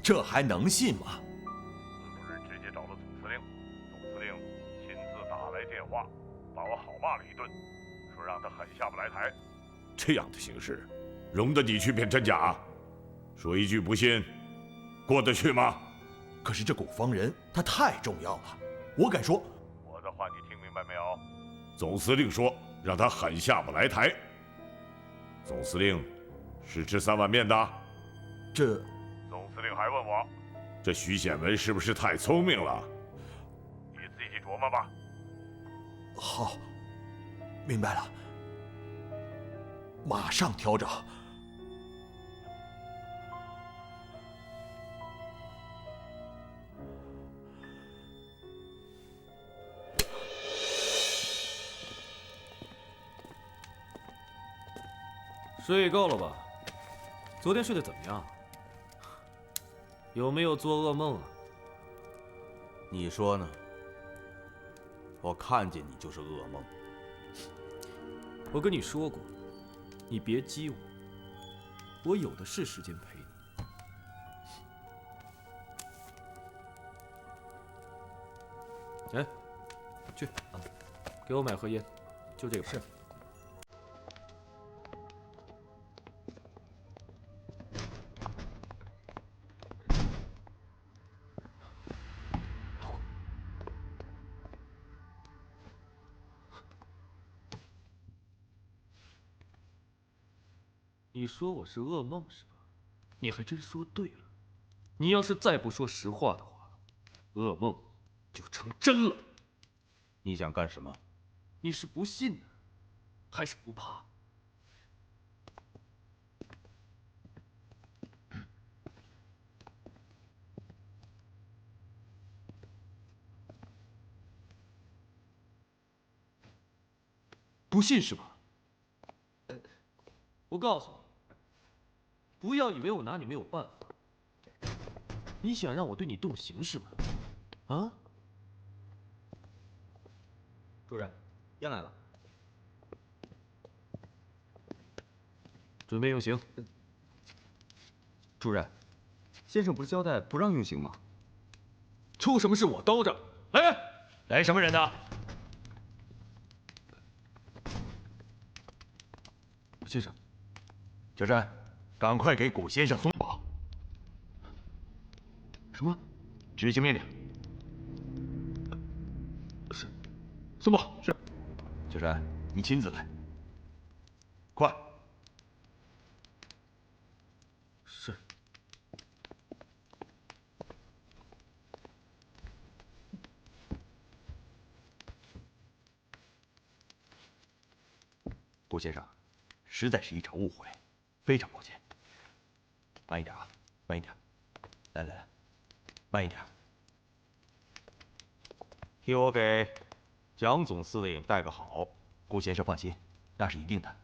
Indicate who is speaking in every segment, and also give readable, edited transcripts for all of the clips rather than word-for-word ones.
Speaker 1: 这还能信吗？
Speaker 2: 司主任直接找了总司令，总司令亲自打来电话，把我好骂了一顿，说让他狠下不来台。
Speaker 3: 这样的形势，容得你去辨真假？说一句不信，过得去吗？
Speaker 1: 可是这古方人他太重要了，我敢说。
Speaker 2: 我的话你听明白没有？
Speaker 3: 总司令说让他狠下不来台。总司令是吃3碗面的？
Speaker 1: 这
Speaker 2: 总司令还问我，
Speaker 3: 这徐显文是不是太聪明了？
Speaker 2: 你自己琢磨吧。
Speaker 1: 好，明白了，马上调整。
Speaker 4: 睡够了吧？昨天睡得怎么样？有没有做噩梦啊？
Speaker 5: 你说呢？我看见你就是噩梦。
Speaker 4: 我跟你说过，你别激我，我有的是时间陪你。哎，去啊，给我买盒烟，就这个牌。是。你说我是噩梦是吧？你还真说对了。你要是再不说实话的话，噩梦就成真了。
Speaker 5: 你想干什么？
Speaker 4: 你是不信呢，还是不怕？不信是吧？我告诉你，不要以为我拿你没有办法。你想让我对你动刑是吗？啊？
Speaker 6: 主任，烟来了。
Speaker 4: 准备用刑。
Speaker 6: 主任，先生不是交代不让用刑吗？
Speaker 4: 出什么事我兜着。来什么人呢？先生，
Speaker 5: 小山，赶快给古先生松绑。
Speaker 4: 什么？
Speaker 5: 执行命令。
Speaker 4: 是，松绑。是。
Speaker 5: 小山，你亲自来。快。
Speaker 4: 是。
Speaker 5: 顾先生，实在是一场误会，非常抱歉。慢一点啊，慢一点。来来来，慢一点。替我给蒋总司令带个好。顾先生放心，那是一定的。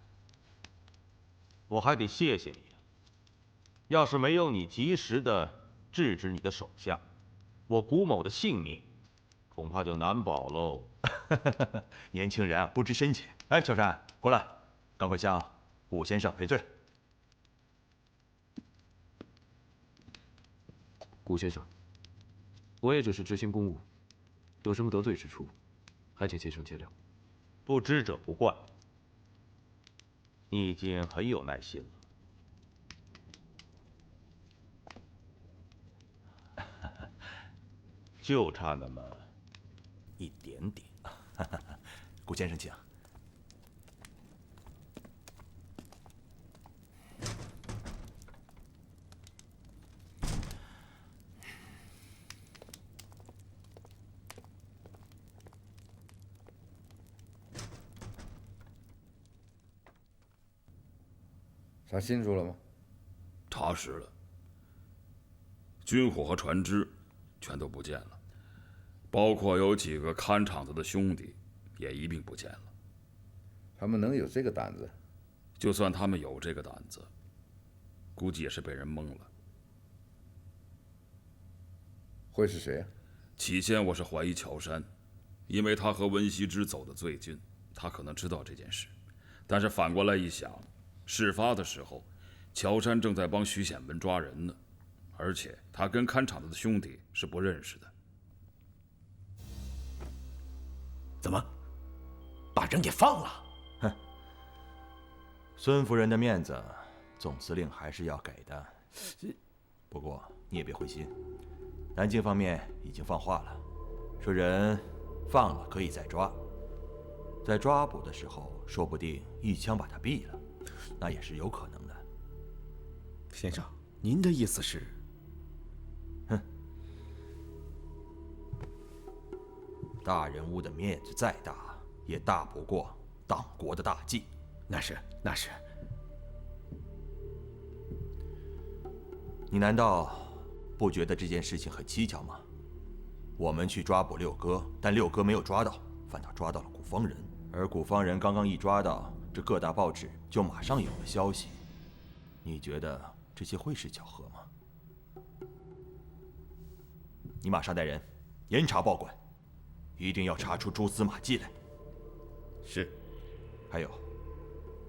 Speaker 5: 我还得谢谢你，要是没有你及时的制止你的手下，我古某的性命恐怕就难保喽。年轻人啊，不知深浅。哎，小山，过来，赶快向顾先生赔罪。
Speaker 4: 顾先生，我也只是执行公务，有什么得罪之处，还请先生见谅。
Speaker 5: 不知者不怪，你已经很有耐心了，就差那么一点点。顾先生，请。
Speaker 7: 查清楚了吗？
Speaker 8: 查实了，军火和船只全都不见了，包括有几个看场子的兄弟也一并不见了。
Speaker 7: 他们能有这个胆子？
Speaker 8: 就算他们有这个胆子，估计也是被人蒙了。
Speaker 7: 会是谁啊？
Speaker 8: 起先我是怀疑乔山，因为他和温锡之走得最近，他可能知道这件事。但是反过来一想，事发的时候，乔山正在帮徐显文抓人呢，而且他跟看场子的兄弟是不认识的。
Speaker 1: 怎么，把人给放了？
Speaker 9: 哼，孙夫人的面子，总司令还是要给的。不过你也别灰心，南京方面已经放话了，说人放了可以再抓，在抓捕的时候，说不定一枪把他毙了，那也是有可能的。
Speaker 1: 先生，您的意思是？
Speaker 9: 哼，大人物的面子再大，也大不过党国的大计。
Speaker 1: 那是，那是。
Speaker 9: 你难道不觉得这件事情很蹊跷吗？我们去抓捕六哥，但六哥没有抓到，反倒抓到了古方人。而古方人刚刚一抓到，这各大报纸就马上有了消息。你觉得这些会是巧合吗？你马上带人严查报馆，一定要查出蛛丝马迹来。
Speaker 1: 是。
Speaker 9: 还有，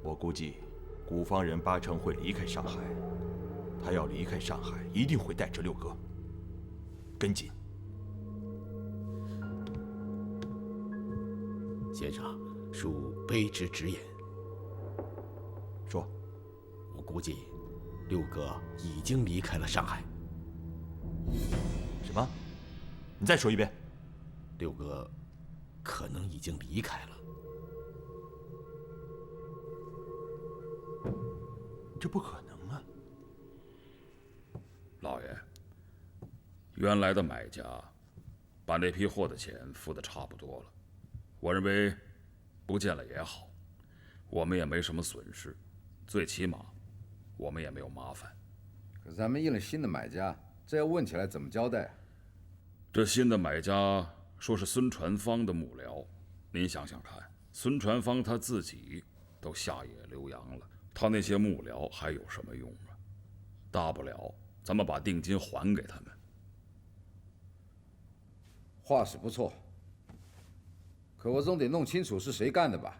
Speaker 9: 我估计古方人8成会离开上海。他要离开上海，一定会带着六哥。跟紧。
Speaker 1: 先生，恕卑职直言。
Speaker 9: 说。
Speaker 1: 我估计，六哥已经离开了上海。
Speaker 9: 什么？你再说一遍。
Speaker 1: 六哥，可能已经离开了。
Speaker 9: 这不可能啊！
Speaker 8: 老爷，原来的买家把那批货的钱付得差不多了，我认为不见了也好，我们也没什么损失，最起码我们也没有麻烦。
Speaker 7: 可咱们印了新的买家，这要问起来怎么交代？
Speaker 8: 这新的买家说是孙传芳的幕僚，您想想看，孙传芳他自己都下野留洋了，他那些幕僚还有什么用啊？大不了咱们把定金还给他们。
Speaker 7: 话是不错，可我总得弄清楚是谁干的吧？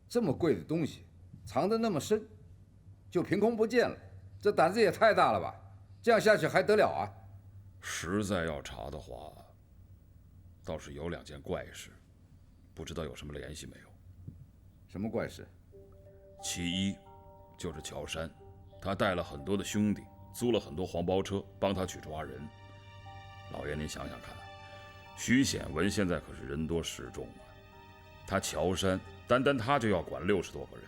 Speaker 7: 这么贵的东西，藏得那么深，就凭空不见了，这胆子也太大了吧？这样下去还得了啊？
Speaker 8: 实在要查的话，倒是有2件怪事，不知道有什么联系没有？
Speaker 7: 什么怪事？
Speaker 8: 其一，就是乔山，他带了很多的兄弟，租了很多黄包车，帮他去抓人。老爷，您想想看，徐显文现在可是人多势众啊，他乔山单他就要管60多个人，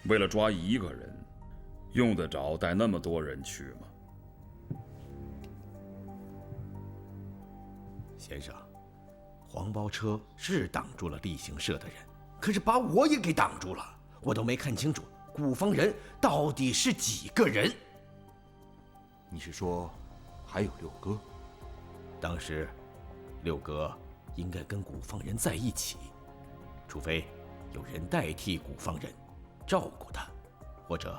Speaker 8: 为了抓1个人，用得着带那么多人去吗？
Speaker 1: 先生，黄包车是挡住了厉行社的人，可是把我也给挡住了，我都没看清楚古方人到底是几个人。
Speaker 9: 你是说还有六哥？
Speaker 1: 当时六哥应该跟古方人在一起，除非有人代替古方人照顾他，或者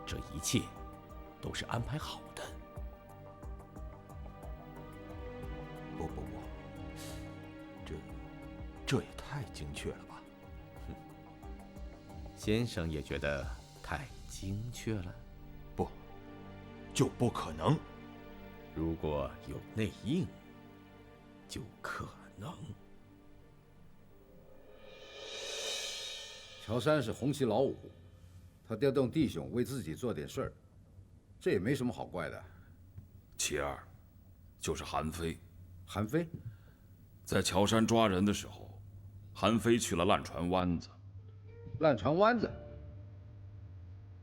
Speaker 1: 这一切都是安排好的。
Speaker 9: 不，这也太精确了吧？
Speaker 1: 先生也觉得太精确了？
Speaker 9: 不，就不可能。
Speaker 1: 如果有内应，就可能。
Speaker 7: 乔山是红旗老五，他调动弟兄为自己做点事儿，这也没什么好怪的。
Speaker 8: 其二，就是韩非。
Speaker 7: 韩非
Speaker 8: 在乔山抓人的时候，韩非去了烂船湾子。
Speaker 7: 烂船湾子，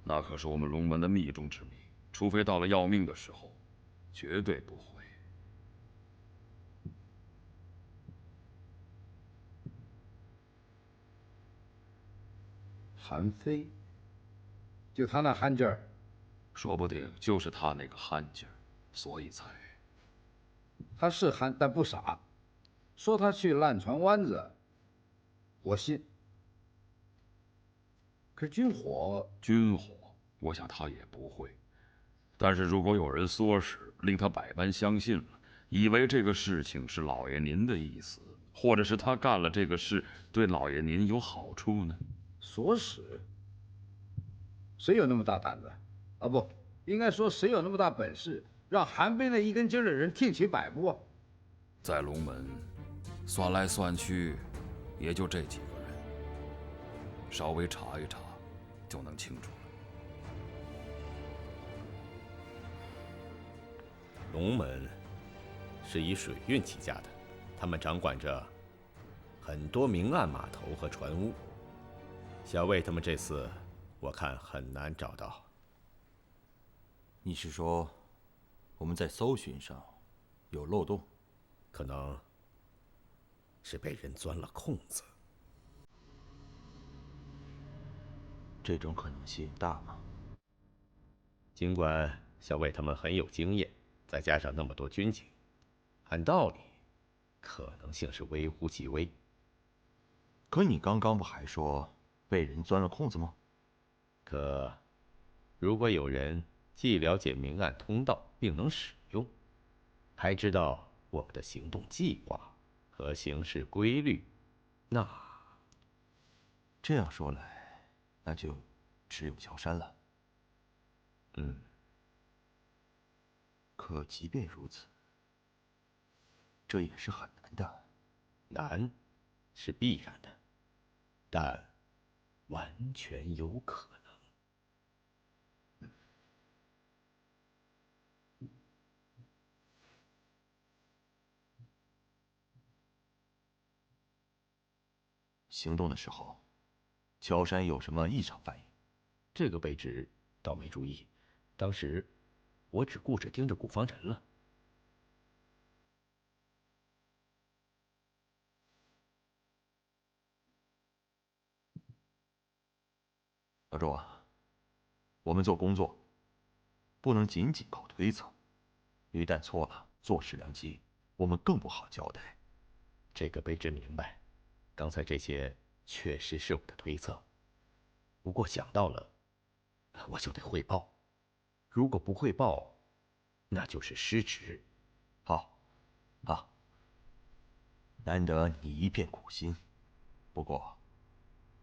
Speaker 8: 那可是我们龙门的密中之密，除非到了要命的时候，绝对不会。
Speaker 7: 韩非，就他那憨劲儿，
Speaker 8: 说不定就是他那个憨劲儿，所以才……
Speaker 7: 他是憨，但不傻。说他去烂船湾子，我信。可是军火，
Speaker 8: 我想他也不会。但是如果有人唆使，令他百般相信了，以为这个事情是老爷您的意思，或者是他干了这个事对老爷您有好处呢？
Speaker 7: 唆使？谁有那么大胆子？啊不，应该说谁有那么大本事，让韩冰那一根筋的人听其摆布？
Speaker 8: 在龙门，算来算去，也就这几个人，稍微查一查，就能清楚了。
Speaker 1: 龙门是以水运起家的，他们掌管着很多明暗码头和船坞。小魏他们这次，我看很难找到。
Speaker 9: 你是说，我们在搜寻上有漏洞？
Speaker 1: 可能是被人钻了空子。
Speaker 9: 这种可能性大吗？
Speaker 1: 尽管小魏他们很有经验，再加上那么多军警，按道理，可能性是微乎其微。
Speaker 9: 可你刚刚不还说被人钻了空子吗？
Speaker 1: 可，如果有人既了解明暗通道，并能使用，还知道我们的行动计划和行事规律，那
Speaker 9: 这样说来，那就只有乔杉了。可即便如此，这也是很难的。
Speaker 1: 难是必然的，但完全有可能。
Speaker 9: 行动的时候，乔杉有什么异常反应？
Speaker 1: 这个位置倒没注意，当时我只顾着盯着古方人了。
Speaker 9: 老周啊，我们做工作不能仅仅靠推测，一旦错了，坐视良机，我们更不好交代。
Speaker 1: 这个卑职明白，刚才这些确实是我的推测，不过想到了，我就得汇报。如果不汇报，那就是失职。
Speaker 9: 好，难得你一片苦心，不过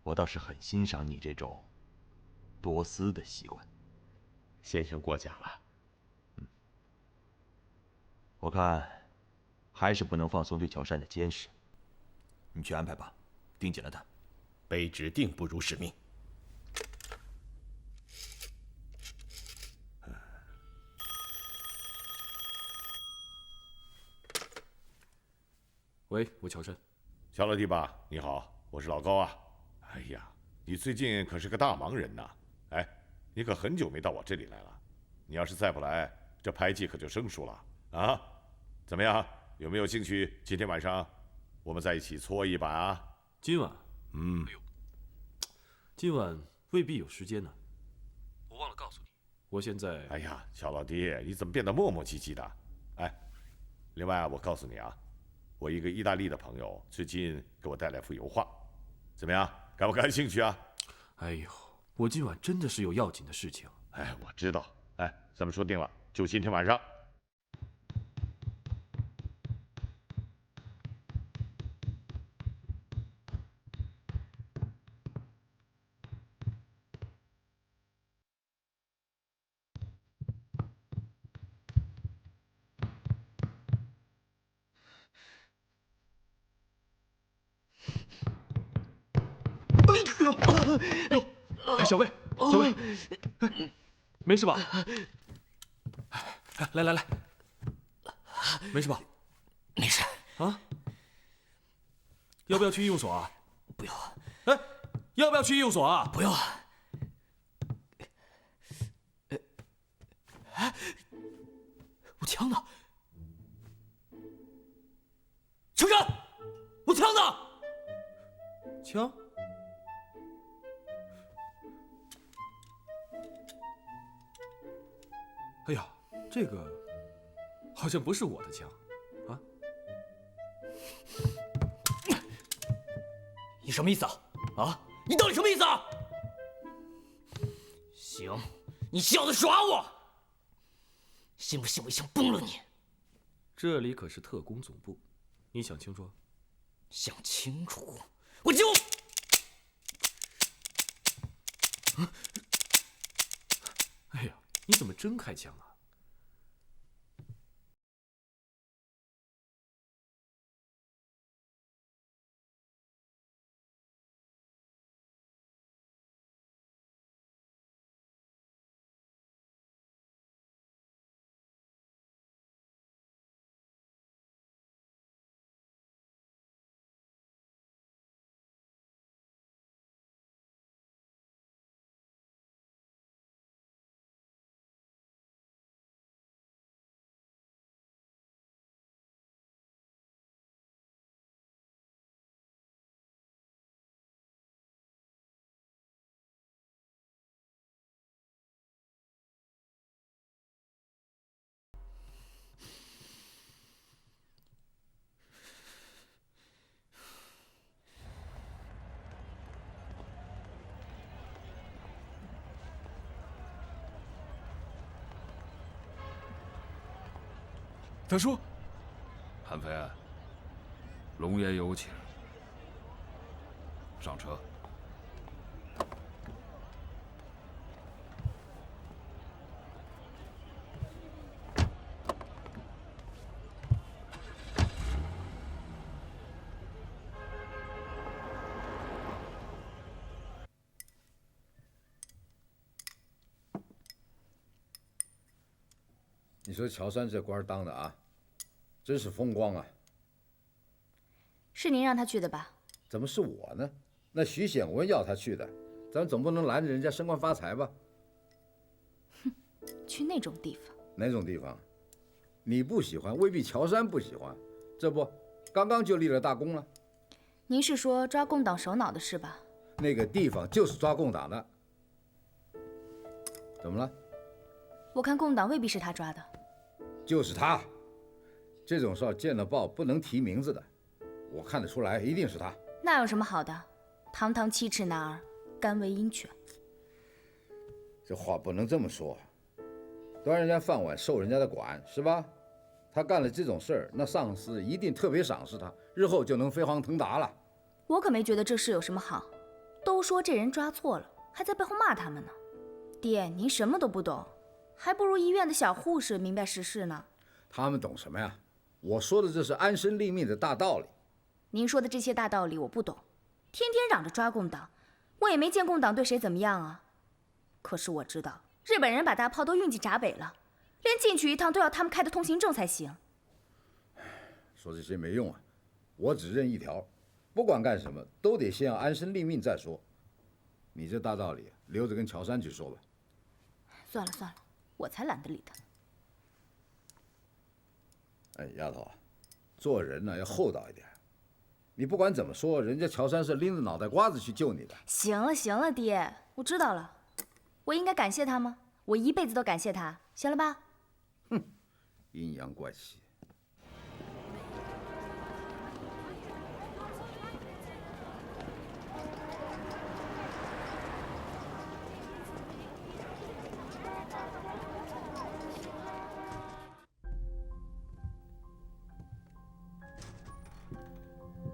Speaker 9: 我倒是很欣赏你这种多思的习惯。
Speaker 1: 先生过奖了。
Speaker 9: 我看还是不能放松对乔杉的监视。你去安排吧，盯紧了他。
Speaker 1: 卑职定不辱使命。
Speaker 4: 喂，我乔杉。
Speaker 3: 小老弟吧，你好，我是老高啊。哎呀，你最近可是个大忙人呐！哎，你可很久没到我这里来了。你要是再不来，这牌技可就生疏了啊！怎么样，有没有兴趣今天晚上我们在一起搓一把啊？
Speaker 4: 今晚？今晚未必有时间呢。我忘了告诉你，我现在……
Speaker 3: 哎呀，小老弟，你怎么变得磨磨唧唧的？哎，另外我告诉你啊，我一个意大利的朋友最近给我带来幅油画，怎么样，感不感兴趣啊？
Speaker 4: 哎呦，我今晚真的是有要紧的事情。
Speaker 3: 哎，我知道。哎，咱们说定了，就今天晚上。
Speaker 4: 小魏，没事吧？来，没事吧？
Speaker 10: 没事。
Speaker 4: 啊？要不要去医用所啊？
Speaker 10: 不要。
Speaker 4: 哎，要不要去医用所啊？
Speaker 10: 不要。我枪呢？乔杉，我枪呢？
Speaker 4: 枪？哎呀，这个好像不是我的枪，啊？
Speaker 10: 你什么意思啊？啊？你到底什么意思啊？行，你小子耍我，信不信我一枪崩了你？
Speaker 4: 这里可是特工总部，你想清楚？
Speaker 10: 想清楚，我就……
Speaker 4: 哎呀，你怎么真开枪啊？
Speaker 8: 大叔，韩飞，龙爷有请。上车。
Speaker 7: 你说乔山这官当的啊，真是风光啊！
Speaker 11: 是您让他去的吧？
Speaker 7: 怎么是我呢？那徐显文要他去的，咱总不能拦着人家升官发财吧？
Speaker 11: 哼，去那种地方。
Speaker 7: 哪种地方？你不喜欢，未必乔山不喜欢。这不，刚刚就立了大功了。
Speaker 11: 您是说抓共党首脑的事吧？
Speaker 7: 那个地方就是抓共党的。怎么了？
Speaker 11: 我看共党未必是他抓的。
Speaker 7: 就是他，这种事儿见了报不能提名字的，我看得出来一定是他。
Speaker 11: 那有什么好的？堂堂7尺男儿，甘为鹰犬。
Speaker 7: 这话不能这么说，端人家饭碗受人家的管是吧？他干了这种事儿，那上司一定特别赏识他，日后就能飞黄腾达了。
Speaker 11: 我可没觉得这事有什么好，都说这人抓错了，还在背后骂他们呢。爹，您什么都不懂。还不如医院的小护士明白实事呢。
Speaker 7: 他们懂什么呀？我说的这是安身立命的大道理。
Speaker 11: 您说的这些大道理我不懂，天天嚷着抓共党，我也没见共党对谁怎么样啊。可是我知道，日本人把大炮都运进闸北了，连进去一趟都要他们开的通行证才行。
Speaker 7: 说这些没用啊，我只认一条，不管干什么都得先要安身立命再说。你这大道理留着跟乔山去说吧。
Speaker 11: 算了算了。我才懒得理他。
Speaker 7: 哎，丫头啊，做人呢要厚道一点。你不管怎么说，人家乔山是拎着脑袋瓜子去救你的。
Speaker 11: 行了行了，爹，我知道了。我应该感谢他吗？我一辈子都感谢他，行了吧？
Speaker 7: 哼，阴阳怪气。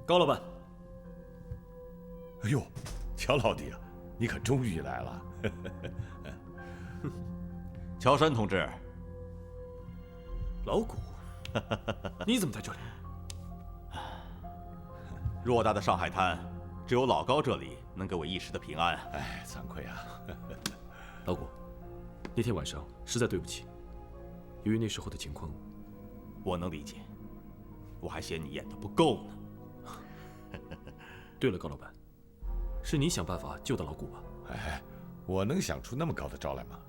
Speaker 1: 高老板，
Speaker 3: 哎呦，乔老弟啊，你可终于来了。
Speaker 5: 乔山同志，
Speaker 4: 老谷，你怎么在这里？
Speaker 5: 偌大的上海滩，只有老高这里能给我一时的平安。
Speaker 3: 哎，惭愧啊。
Speaker 4: 老谷，那天晚上实在对不起，由于那时候的情况，
Speaker 5: 我能理解，我还嫌你演得不够呢。
Speaker 4: 对了，高老板，是你想办法救到老谷吧？
Speaker 3: 哎，我能想出那么高的招来吗？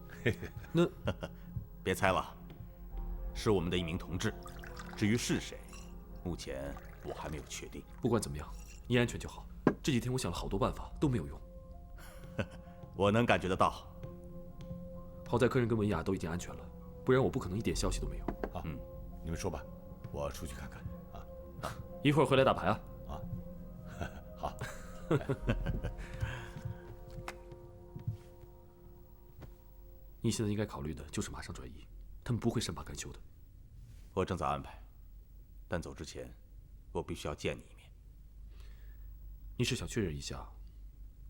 Speaker 4: 那
Speaker 5: 别猜了，是我们的一名同志。至于是谁，目前我还没有确定。
Speaker 4: 不管怎么样，你安全就好。这几天我想了好多办法，都没有用。
Speaker 5: 我能感觉得到。
Speaker 4: 好在客人跟文雅都已经安全了，不然我不可能一点消息都没有。
Speaker 3: 好，你们说吧，我出去看看。啊，
Speaker 4: 一会儿回来打牌啊。
Speaker 3: 啊，好。
Speaker 4: 你现在应该考虑的就是马上转移，他们不会善罢甘休的。
Speaker 5: 我正在安排，但走之前，我必须要见你一面。
Speaker 4: 你是想确认一下，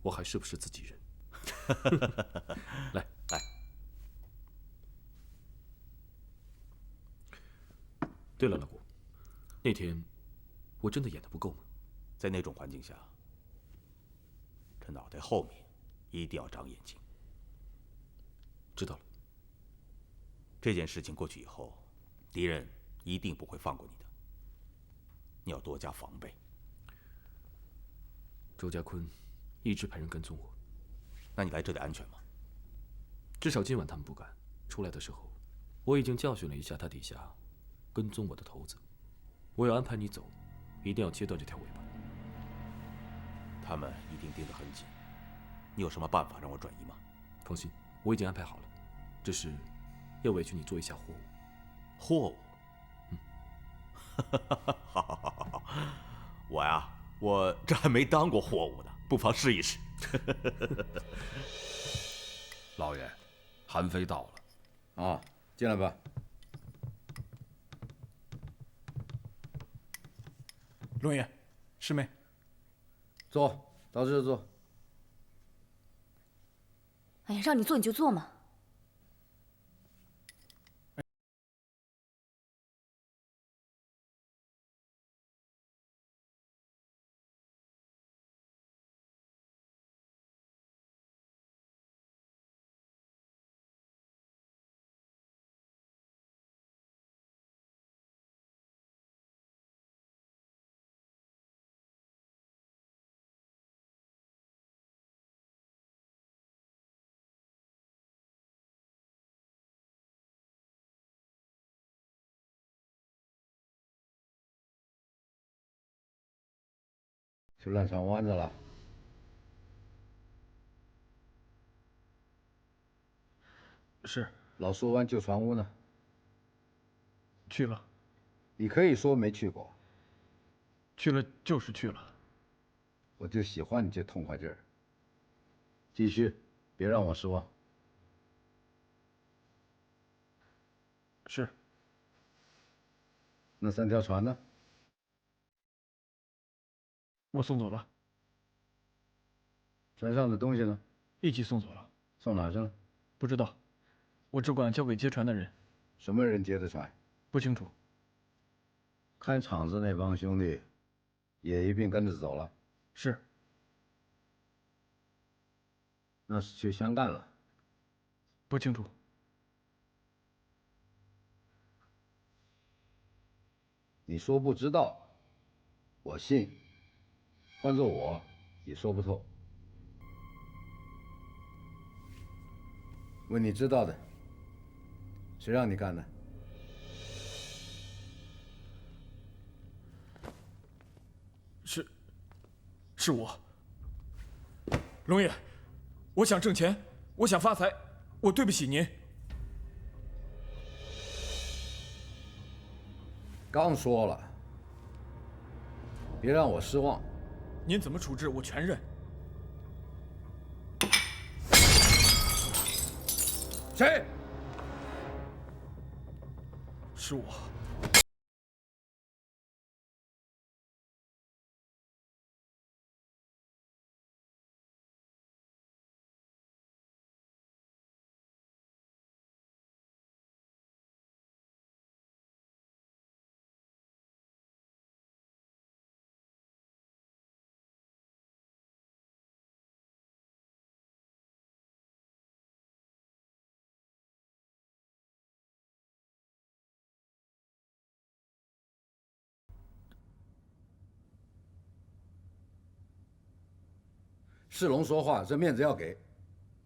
Speaker 4: 我还是不是自己人？来。
Speaker 12: 对了，老顾，那天我真的演得不够吗？
Speaker 9: 在那种环境下，这脑袋后面一定要长眼睛。
Speaker 12: 知道了。
Speaker 9: 这件事情过去以后，敌人一定不会放过你的，你要多加防备。
Speaker 12: 周家坤一直派人跟踪我，
Speaker 9: 那你来这里安全吗？
Speaker 12: 至少今晚他们不敢。出来的时候，我已经教训了一下他底下跟踪我的头子。我要安排你走，一定要切断这条尾巴。
Speaker 9: 他们一定盯得很紧。你有什么办法让我转移吗？
Speaker 12: 放心，我已经安排好了，只是要委屈你做一下货物。
Speaker 9: 货物？好，我呀，我这还没当过货物呢，不妨试一试。
Speaker 8: 老爷，韩非到了。
Speaker 7: 啊，进来吧。
Speaker 13: 龙爷，师妹，
Speaker 7: 坐，到这儿坐。
Speaker 11: 哎呀，让你坐你就坐嘛。
Speaker 7: 去烂船湾子了。
Speaker 13: 是。
Speaker 7: 老苏湾旧船屋呢？
Speaker 13: 去了。
Speaker 7: 你可以说没去过。
Speaker 13: 去了就是去了。
Speaker 7: 我就喜欢你这痛快劲儿。继续，别让我失望。
Speaker 13: 是。
Speaker 7: 那3条船呢？
Speaker 13: 我送走了。
Speaker 7: 船上的东西呢？
Speaker 13: 一起送走了。
Speaker 7: 送哪去了？
Speaker 13: 不知道，我只管交给接船的人。
Speaker 7: 什么人接的船？
Speaker 13: 不清楚。
Speaker 7: 看场子那帮兄弟，也一并跟着走了。
Speaker 13: 是。
Speaker 7: 那是去湘赣了。
Speaker 13: 不清楚。
Speaker 7: 你说不知道，我信。换做我，也说不透。问你知道的，谁让你干的？
Speaker 13: 是我。龙爷，我想挣钱，我想发财，我对不起您。
Speaker 7: 刚说了，别让我失望。
Speaker 13: 您怎么处置，我全认。
Speaker 7: 谁？
Speaker 13: 是我。
Speaker 7: 世龙说话，这面子要给，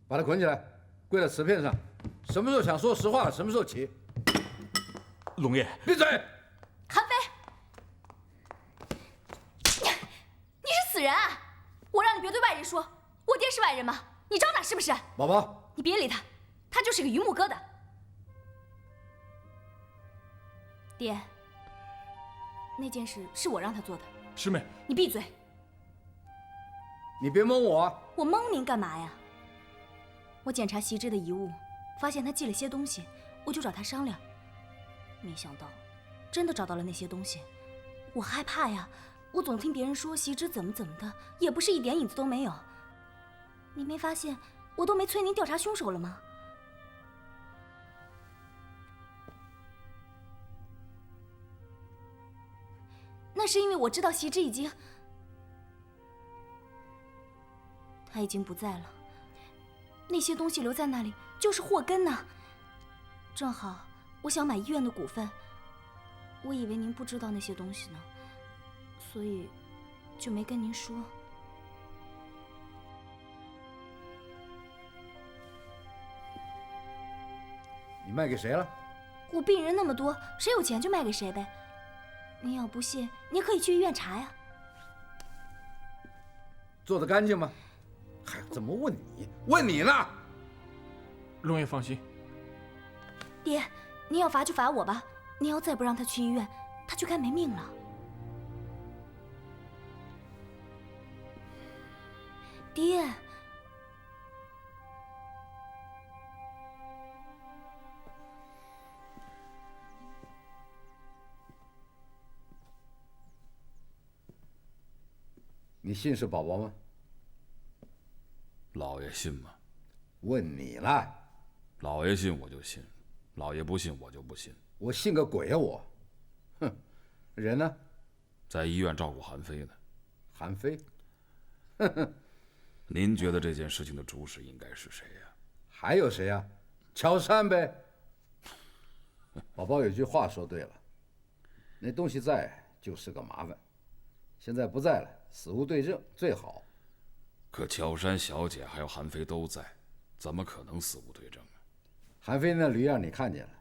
Speaker 7: 把他捆起来，跪在瓷片上。什么时候想说实话，什么时候起。
Speaker 9: 龙爷，
Speaker 7: 闭嘴！
Speaker 11: 韩非，你是死人啊！我让你别对外人说，我爹是外人吗？你招哪是不是？
Speaker 7: 宝宝，
Speaker 11: 你别理他，他就是个榆木疙瘩。爹，那件事是我让他做的。
Speaker 13: 师妹，
Speaker 11: 你闭嘴！
Speaker 7: 你别蒙我啊！
Speaker 11: 我蒙您干嘛呀？我检查席之的遗物，发现他寄了些东西，我就找他商量。没想到，真的找到了那些东西。我害怕呀，我总听别人说席之怎么的，也不是一点影子都没有。你没发现我都没催您调查凶手了吗？那是因为我知道席之他已经不在了。那些东西留在那里就是祸根呐。正好我想买医院的股份，我以为您不知道那些东西呢，所以就没跟您说。
Speaker 7: 你卖给谁了？
Speaker 11: 我病人那么多，谁有钱就卖给谁呗。您要不信，您可以去医院查呀。
Speaker 7: 做得干净吗？还怎么问你？问你呢？
Speaker 13: 龙爷放心。
Speaker 11: 爹，您要罚就罚我吧。您要再不让他去医院，他就该没命了。爹。
Speaker 7: 你信是宝宝吗？
Speaker 8: 老爷信吗？
Speaker 7: 问你了。
Speaker 8: 老爷信我就信，老爷不信我就不信。
Speaker 7: 我信个鬼啊我！哼，人呢？
Speaker 8: 在医院照顾韩非呢。
Speaker 7: 韩非？
Speaker 8: 您觉得这件事情的主使应该是谁呀？
Speaker 7: 还有谁呀？乔杉呗。宝宝有句话说对了，那东西在就是个麻烦，现在不在了，死无对证最好。
Speaker 8: 可乔杉小姐还有韩非都在，怎么可能死无对证啊？
Speaker 7: 韩非那驴让你看见了，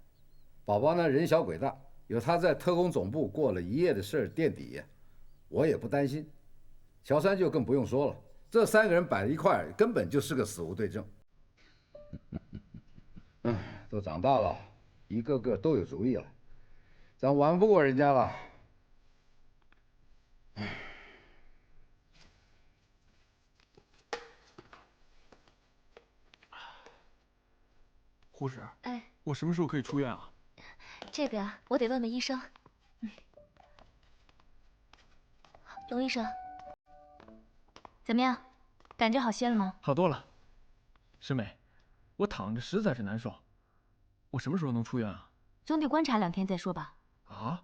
Speaker 7: 宝宝呢人小鬼大，有他在特工总部过了一夜的事儿垫底，我也不担心。乔杉就更不用说了，这3个人摆在一块儿，根本就是个死无对证。都长大了，一个个都有主意了，咱玩不过人家了。
Speaker 13: 护士，
Speaker 14: 哎，
Speaker 13: 我什么时候可以出院啊？
Speaker 14: 这个呀，我得问问医生。龙医生，怎么样？感觉好些了吗？
Speaker 13: 好多了。师妹，我躺着实在是难受，我什么时候能出院啊？
Speaker 14: 总得观察2天再说吧。
Speaker 13: 啊？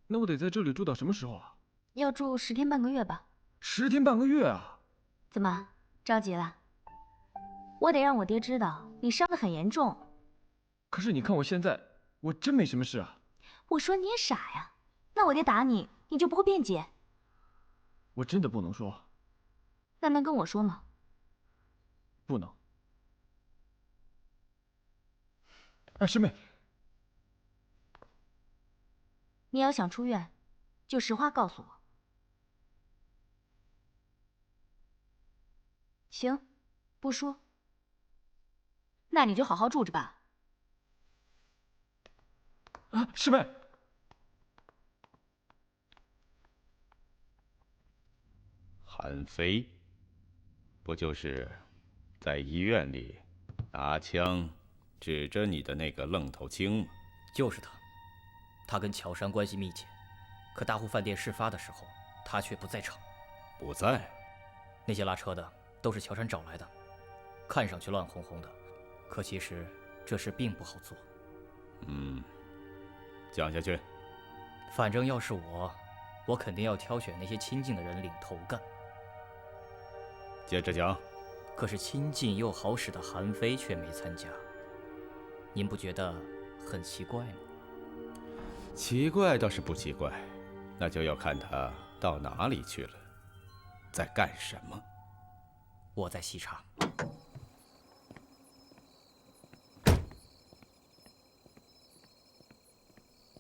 Speaker 13: 那我得在这里住到什么时候啊？
Speaker 14: 要住10天半个月吧。
Speaker 13: 10天半个月啊？
Speaker 14: 怎么着急了？我得让我爹知道你伤得很严重。
Speaker 13: 可是你看我现在，我真没什么事啊。
Speaker 14: 我说你也傻呀，那我爹打你，你就不会辩解？
Speaker 13: 我真的不能说。
Speaker 14: 那能跟我说吗？
Speaker 13: 不能。哎，师妹，
Speaker 14: 你要想出院，就实话告诉我。行，不说。那你就好好住着吧。
Speaker 13: 啊，师妹。
Speaker 1: 韩非，不就是在医院里拿枪指着你的那个愣头青吗？
Speaker 10: 就是他，他跟乔杉关系密切，可大户饭店事发的时候，他却不在场。
Speaker 1: 不在？
Speaker 10: 那些拉车的都是乔杉找来的，看上去乱哄哄的，可其实这事并不好做。
Speaker 1: 讲下去。
Speaker 10: 反正要是我肯定要挑选那些亲近的人领头干。
Speaker 1: 接着讲。
Speaker 10: 可是亲近又好使的韩非却没参加，您不觉得很奇怪吗？
Speaker 1: 奇怪倒是不奇怪，那就要看他到哪里去了，在干什么。
Speaker 10: 我在细查。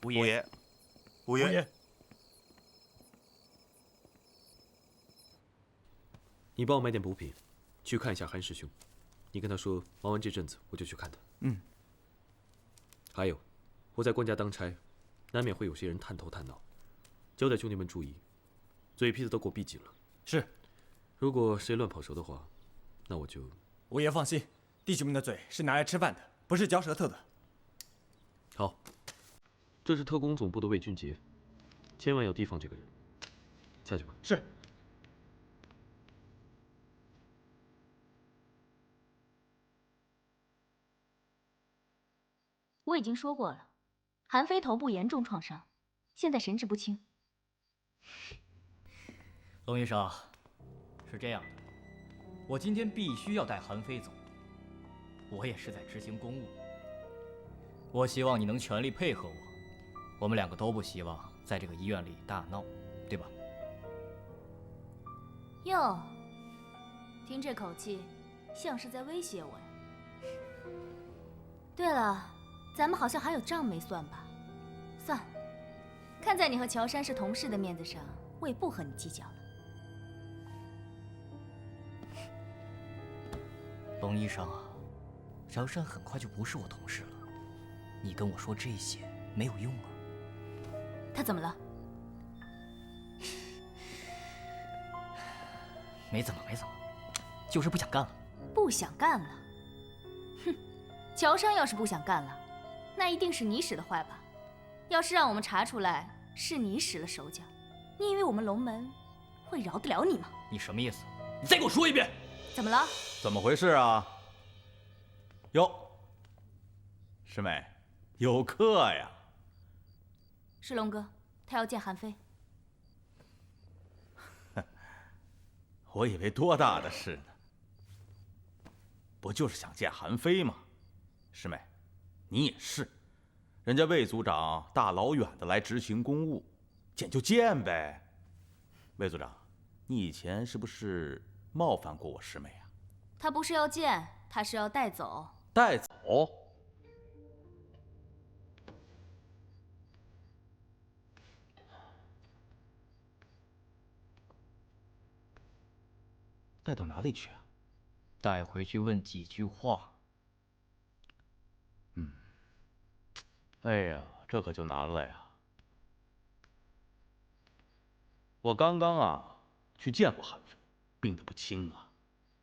Speaker 9: 五爷，五爷，
Speaker 12: 你帮我买点补品，去看一下韩师兄。你跟他说，忙完这阵子我就去看他。还有，我在官家当差，难免会有些人探头探脑，交代兄弟们注意，嘴皮子都给我闭紧了。
Speaker 6: 是。
Speaker 12: 如果谁乱跑舌的话，那我就……
Speaker 6: 五爷放心，弟兄们的嘴是拿来吃饭的，不是嚼舌头的。
Speaker 12: 好。这是特工总部的魏俊杰，千万要提防这个人。下去吧。
Speaker 13: 是。
Speaker 14: 我已经说过了，韩非头部严重创伤，现在神志不清，
Speaker 10: 龙医生，是这样的，我今天必须要带韩非走，我也是在执行公务。我希望你能全力配合我，我们两个都不希望在这个医院里大闹，对吧？
Speaker 11: 哟，听这口气，像是在威胁我呀。对了，咱们好像还有账没算吧？算了，看在你和乔杉是同事的面子上，我也不和你计较了。
Speaker 10: 龙医生啊，乔杉很快就不是我同事了，你跟我说这些没有用啊。
Speaker 11: 他怎么了？
Speaker 10: 没怎么，就是不想干了。
Speaker 11: 不想干了？哼，乔杉要是不想干了，那一定是你使的坏吧？要是让我们查出来是你使了手脚，你以为我们龙门会饶得了你吗？
Speaker 10: 你什么意思？你再给我说一遍。
Speaker 11: 怎么了？
Speaker 9: 怎么回事啊？哟，师妹，有客呀？
Speaker 11: 是龙哥，他要见韩非。
Speaker 9: 我以为多大的事呢，不就是想见韩非吗？师妹，你也是，人家魏组长大老远的来执行公务，见就见呗。魏组长，你以前是不是冒犯过我师妹啊？
Speaker 11: 他不是要见，他是要带走。
Speaker 9: 带走？带到哪里去啊？
Speaker 10: 带回去问几句话。
Speaker 9: 哎呀，这可就难了呀！我刚刚啊去见过韩非，病得不轻啊，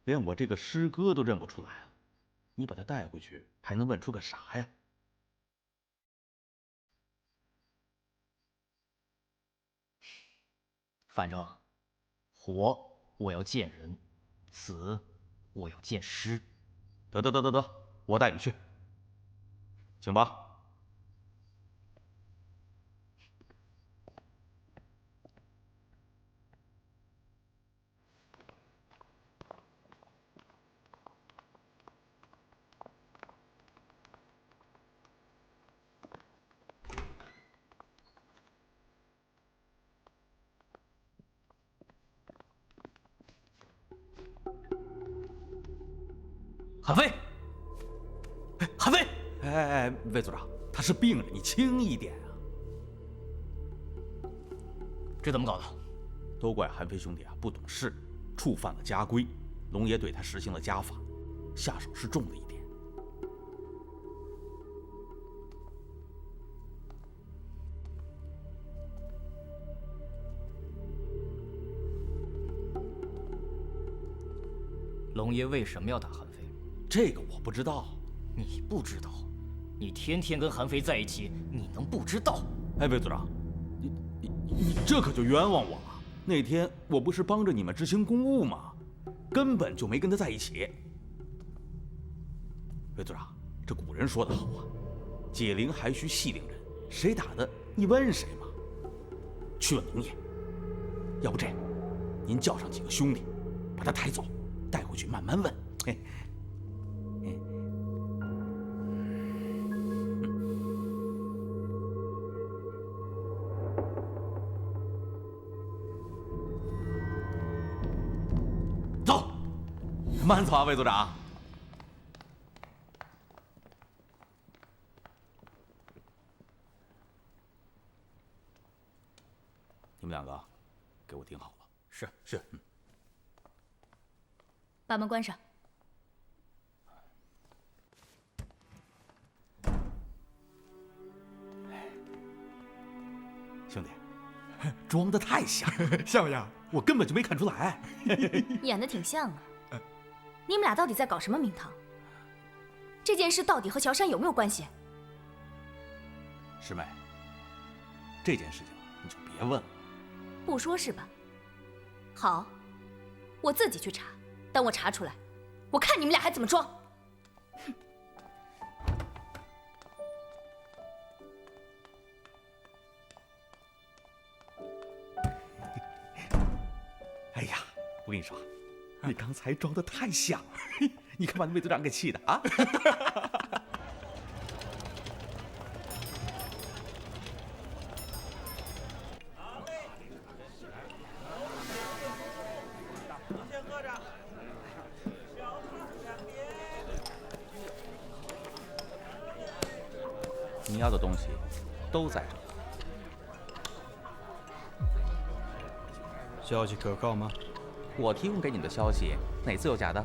Speaker 9: 连我这个师哥都认不出来了。你把他带回去，还能问出个啥呀？
Speaker 10: 反正活我要见人，死我要见尸。
Speaker 9: 得，我带你去，请吧。
Speaker 10: 韩非，韩非！
Speaker 9: 哎，魏组长，他是病人，你轻一点啊。
Speaker 10: 这怎么搞的？
Speaker 9: 都怪韩非兄弟啊不懂事，触犯了家规，龙爷对他实行了家法，下手是重了一点。
Speaker 10: 龙爷为什么要打韩非？
Speaker 9: 这个我不知道。
Speaker 10: 你不知道？你天天跟韩非在一起，你能不知道？
Speaker 9: 哎，魏组长，你这可就冤枉我了。那天我不是帮着你们执行公务吗？根本就没跟他在一起。魏组长，这古人说得好啊，解铃还须系铃人，谁打的你问谁嘛。去问龙爷。要不这样，您叫上几个兄弟，把他抬走，带回去慢慢问。嘿。慢走啊，魏组长。你们两个，给我听好了。
Speaker 10: 是。
Speaker 11: 把门关上。
Speaker 9: 兄弟，装得太像了，
Speaker 13: 像不像？
Speaker 9: 我根本就没看出来。
Speaker 11: 演得挺像啊。你们俩到底在搞什么名堂？这件事到底和乔杉有没有关系？
Speaker 9: 师妹，这件事情你就别问了。
Speaker 11: 不说是吧？好，我自己去查。等我查出来，我看你们俩还怎么装。
Speaker 15: 跟你说，你刚才装的太像了，你看把那魏组长给气的啊！你要的东西都在这。
Speaker 16: 消息可靠吗？
Speaker 15: 我提供给你的消息，哪次有假的？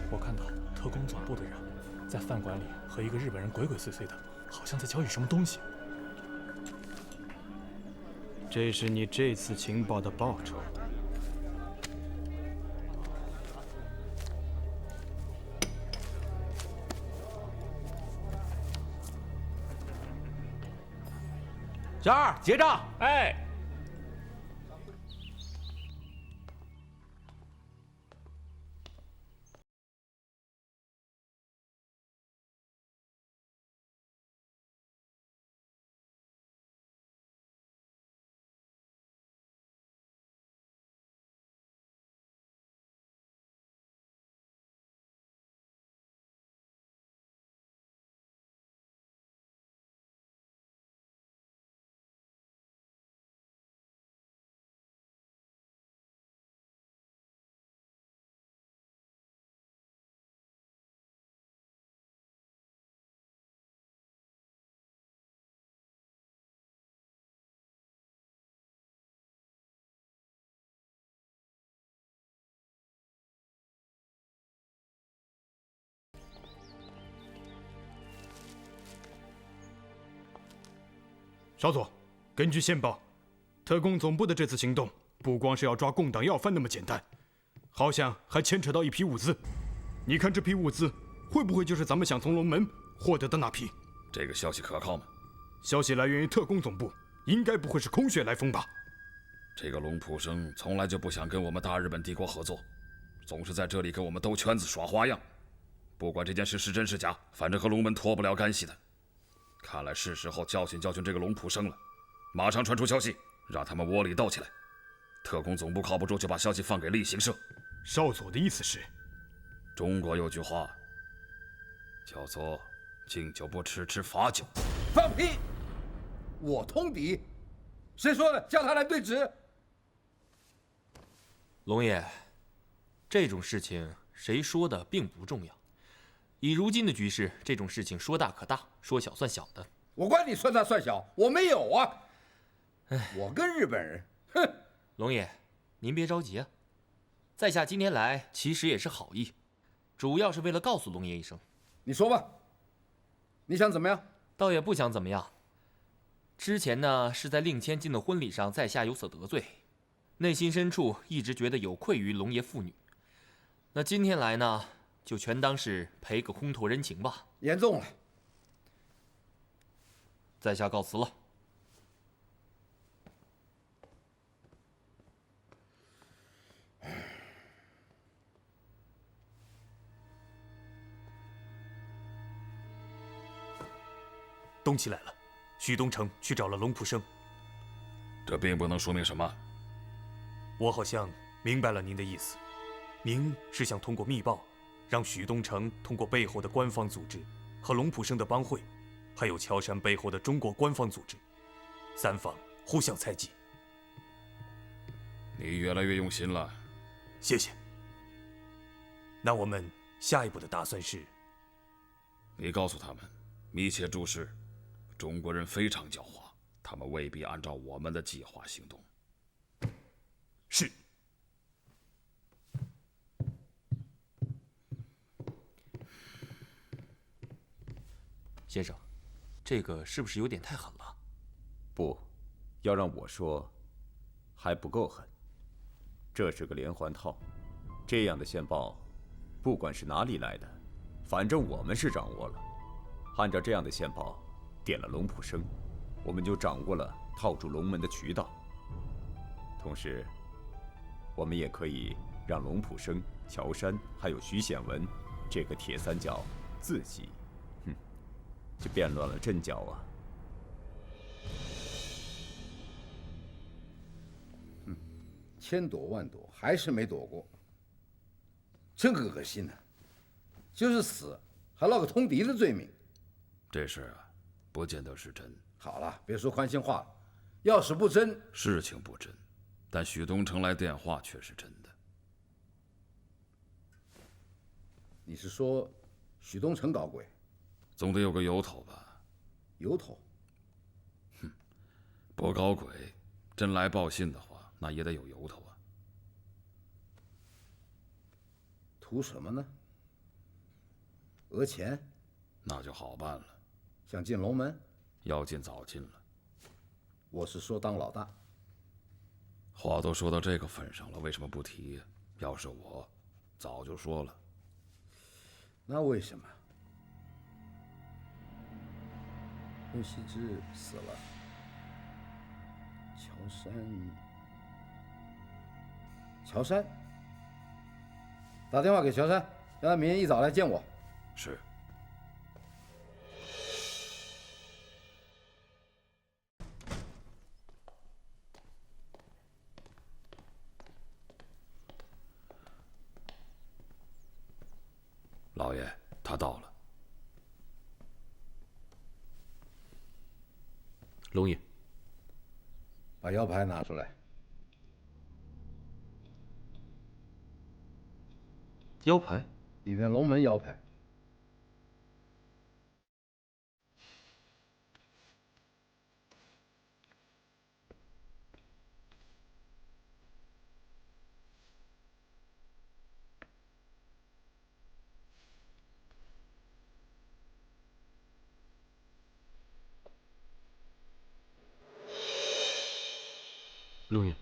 Speaker 13: 我看到特工总部的人在饭馆里和一个日本人鬼鬼祟祟的，好像在交易什么东西。
Speaker 16: 这是你这次情报的报酬。
Speaker 15: 小二，结账。
Speaker 13: 哎。
Speaker 16: 少佐，根据线报，特工总部的这次行动不光是要抓共党要犯那么简单，好像还牵扯到一批物资。你看这批物资会不会就是咱们想从龙门获得的那批？
Speaker 8: 这个消息可靠吗？
Speaker 16: 消息来源于特工总部，应该不会是空穴来风吧？
Speaker 8: 这个龙普生从来就不想跟我们大日本帝国合作，总是在这里给我们兜圈子耍花样。不管这件事是真是假，反正和龙门脱不了干系的。看来是时候教训教训这个龙普生了，马上传出消息，让他们窝里斗起来。特工总部靠不住，就把消息放给例行社。
Speaker 16: 少佐的意思是，
Speaker 8: 中国有句话叫做“敬酒不吃吃罚酒”。
Speaker 7: 放屁！我通敌？谁说的？叫他来对质。
Speaker 17: 龙爷，这种事情谁说的并不重要。以如今的局势，这种事情说大可大，说小算小的。
Speaker 7: 我管你算大算小，我没有啊！我跟日本人，哼！
Speaker 17: 龙爷，您别着急啊。在下今天来，其实也是好意，主要是为了告诉龙爷一声。
Speaker 7: 你说吧，你想怎么样？
Speaker 17: 倒也不想怎么样。之前呢，是在令千金的婚礼上，在下有所得罪，内心深处一直觉得有愧于龙爷父女。那今天来呢，就全当是赔个空头人情吧。
Speaker 7: 严重了，
Speaker 17: 在下告辞了。
Speaker 16: 动起来了，许东城去找了龙普生。
Speaker 8: 这并不能说明什么。
Speaker 16: 我好像明白了您的意思，您是想通过密报，让许东城通过背后的官方组织和龙普生的帮会，还有乔山背后的中国官方组织，三方互相猜忌。
Speaker 8: 你越来越用心了。
Speaker 16: 谢谢。那我们下一步的打算是？
Speaker 8: 你告诉他们，密切注视，中国人非常狡猾，他们未必按照我们的计划行动。
Speaker 16: 是。
Speaker 17: 先生，这个是不是有点太狠了？
Speaker 18: 不，要让我说，还不够狠。这是个连环套，这样的线报，不管是哪里来的，反正我们是掌握了。按照这样的线报，点了龙普生，我们就掌握了套住龙门的渠道。同时，我们也可以让龙普生、乔山还有徐显文这个铁三角自己就变乱了阵脚啊！
Speaker 7: 千躲万躲，还是没躲过，真恶心呐！就是死，还落个通敌的罪名。
Speaker 8: 这事啊，不见得是真。
Speaker 7: 好了，别说宽心话了。要是不真，
Speaker 8: 事情不真，但许东城来电话却是真的。
Speaker 7: 你是说许东城搞鬼？
Speaker 8: 总得有个由头吧？
Speaker 7: 由头？
Speaker 8: 哼，不搞鬼，真来报信的话，那也得有由头啊。
Speaker 7: 图什么呢？讹钱？
Speaker 8: 那就好办了。
Speaker 7: 想进龙门？
Speaker 8: 要进早进了。
Speaker 7: 我是说当老大。
Speaker 8: 话都说到这个份上了，为什么不提呀？要是我，早就说了。
Speaker 7: 那为什么？温羲之死了，乔杉，打电话给乔杉，让他明天一早来见我。
Speaker 8: 是。老爷，他到了。
Speaker 12: 龙爷，
Speaker 7: 把腰牌拿出来。
Speaker 12: 腰牌？
Speaker 7: 你的龙门腰牌。
Speaker 12: 龙爷，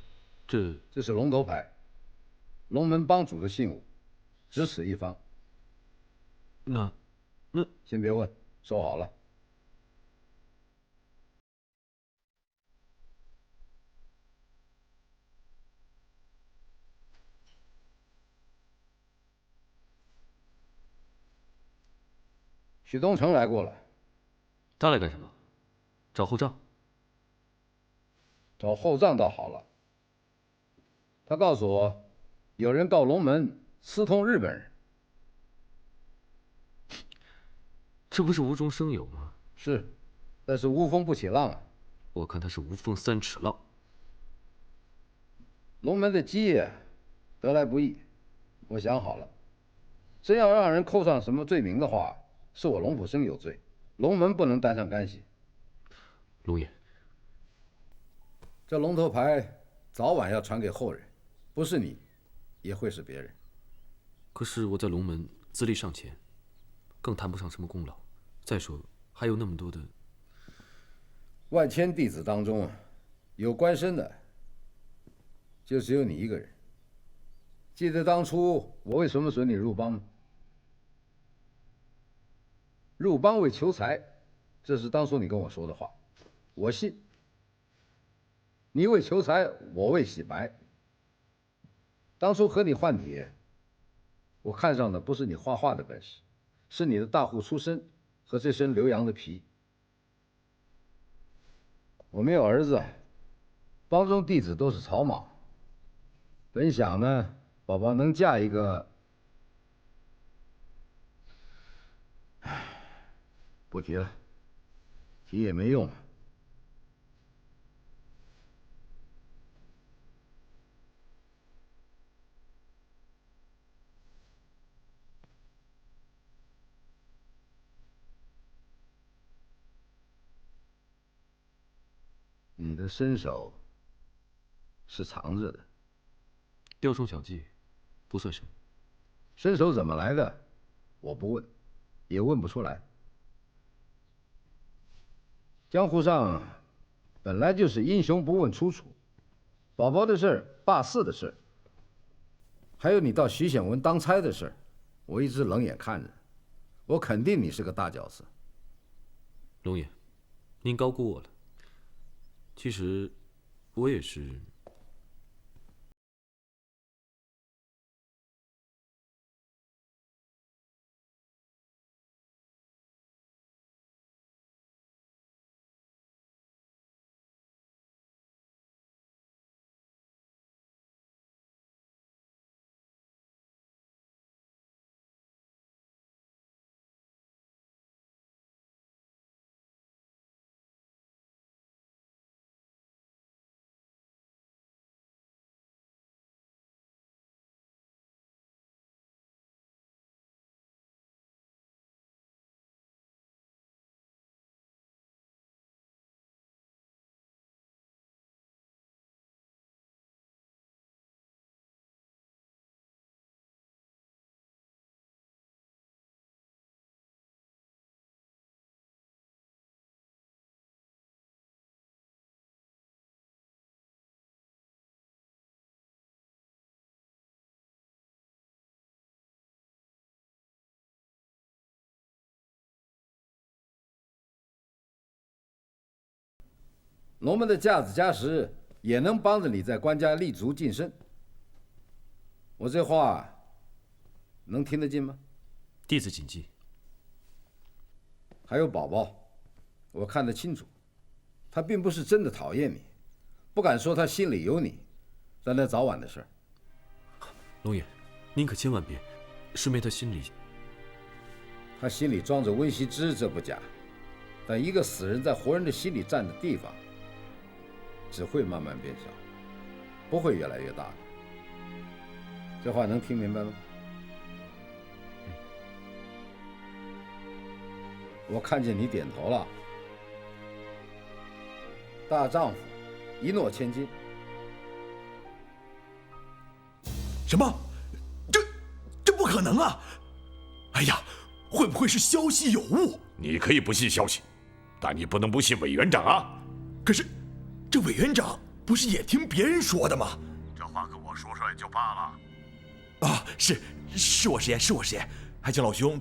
Speaker 7: 这是龙头牌，龙门帮主的信物，只此一方。
Speaker 12: 那
Speaker 7: 先别问，收好了。许东城来过了。
Speaker 12: 他来干什么？找后账？
Speaker 7: 找后账倒好了。他告诉我，有人告龙门私通日本人。
Speaker 12: 这不是无中生有吗？
Speaker 7: 是，但是无风不起浪啊。
Speaker 12: 我看他是无风三尺浪。
Speaker 7: 龙门的基业得来不易，我想好了，真要让人扣上什么罪名的话，是我龙普生有罪，龙门不能担上干系。
Speaker 12: 龙爷，
Speaker 7: 这龙头牌早晚要传给后人，不是你，也会是别人。
Speaker 12: 可是我在龙门资历尚浅，更谈不上什么功劳。再说还有那么多的
Speaker 7: 万千弟子当中，有官身的，就只有你一个人。记得当初我为什么准你入帮吗？入帮为求财，这是当初你跟我说的话，我信。你为求财，我为洗白。当初和你换帖，我看上的不是你画画的本事，是你的大户出身和这身留洋的皮。我没有儿子，帮中弟子都是草莽。本想呢，宝宝能嫁一个，不提了，提也没用。你的身手是藏着的，
Speaker 12: 雕虫小技不算什么。
Speaker 7: 身手怎么来的，我不问，也问不出来。江湖上本来就是英雄不问出处，宝宝的事儿、罢市的事儿，还有你到徐显文当差的事儿，我一直冷眼看着。我肯定你是个大角色。
Speaker 12: 龙爷，您高估我了。其实，我也是。
Speaker 7: 龙门的架子加时也能帮着你在官家立足晋升。我这话能听得进吗？
Speaker 12: 弟子谨记。
Speaker 7: 还有宝宝，我看得清楚，他并不是真的讨厌你，不敢说他心里有你，但那早晚的事儿。
Speaker 12: 龙爷，您可千万别，顺便他心里……
Speaker 7: 他心里装着温惜之，这不假，但一个死人在活人的心里占的地方，只会慢慢变小，不会越来越大的。这话能听明白吗？我看见你点头了。大丈夫，一诺千金。
Speaker 15: 什么？这不可能啊！哎呀，会不会是消息有误？
Speaker 3: 你可以不信消息，但你不能不信委员长啊！
Speaker 15: 可是，这委员长不是也听别人说的吗？
Speaker 3: 这话跟我说说也就罢了。
Speaker 15: 啊，是我失言，是我失言，还请老兄。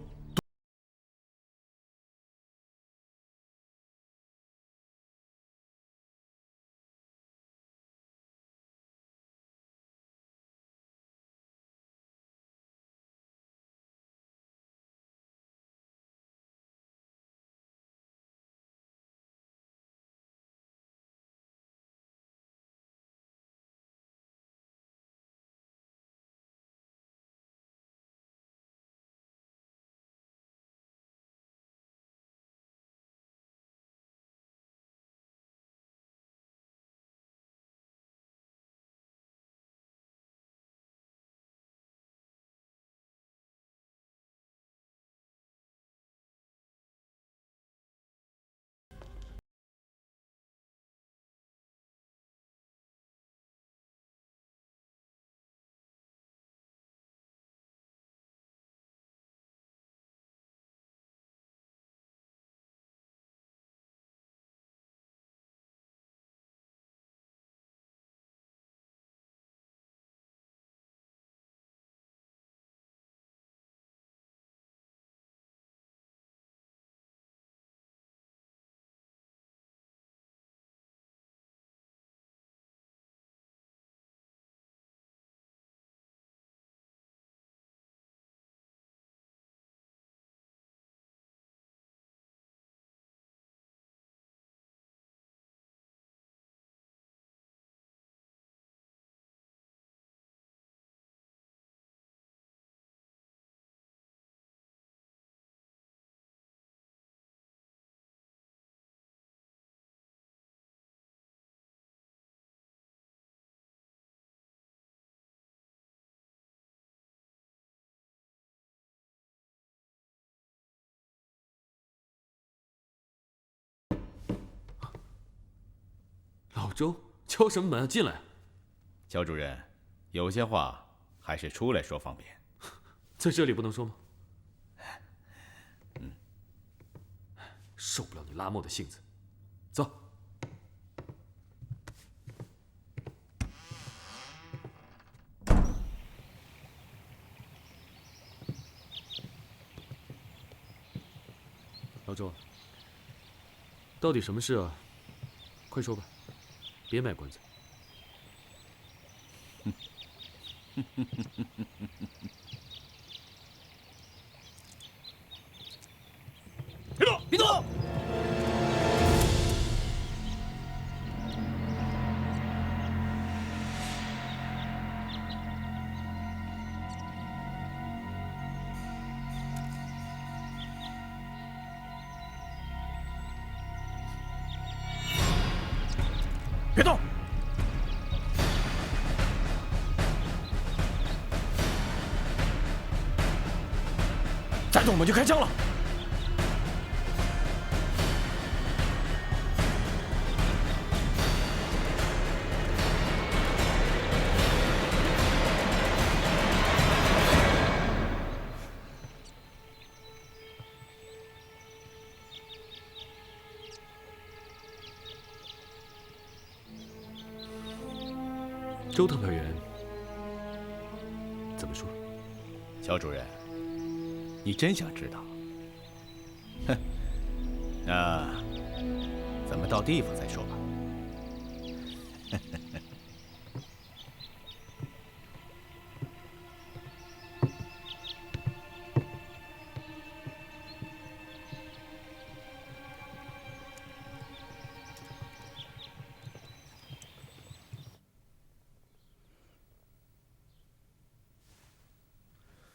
Speaker 12: 老周，敲什么门啊？进来。
Speaker 1: 乔主任，有些话还是出来说方便。
Speaker 12: 在这里不能说吗？受不了你拉磨的性子。走。老周，到底什么事啊？快说吧，别卖关子。
Speaker 15: 别动！别动！别动！再动我们就开枪了！
Speaker 12: 周特派员怎么说？
Speaker 1: 乔主任，你真想知道？哼，那咱们到地方再说吧。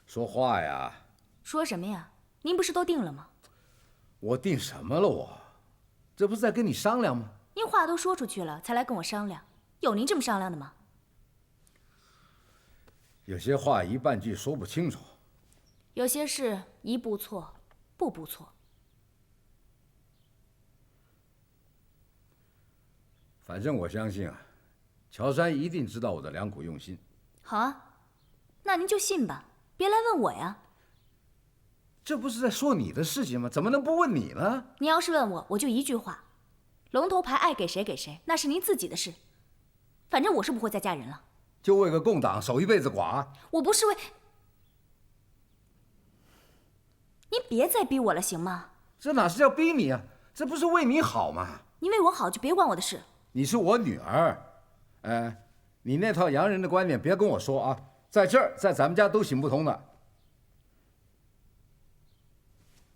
Speaker 7: 说话呀！
Speaker 11: 说什么呀？您不是都定了吗？
Speaker 7: 我定什么了我？这不是在跟你商量吗？
Speaker 11: 您话都说出去了，才来跟我商量，有您这么商量的吗？
Speaker 7: 有些话一半句说不清楚，
Speaker 11: 有些事一步错，步步错。
Speaker 7: 反正我相信啊，乔杉一定知道我的良苦用心。
Speaker 11: 好啊，那您就信吧，别来问我呀。
Speaker 7: 这不是在说你的事情吗？怎么能不问你呢？
Speaker 11: 您要是问我，我就一句话：龙头牌爱给谁给谁，那是您自己的事。反正我是不会再嫁人了。
Speaker 7: 就为个共党守一辈子寡？
Speaker 11: 我不是为……您别再逼我了，行吗？
Speaker 7: 这哪是要逼你啊？这不是为你好吗？
Speaker 11: 您为我好就别管我的事。
Speaker 7: 你是我女儿，你那套洋人的观念别跟我说啊，在这儿，在咱们家都行不通的。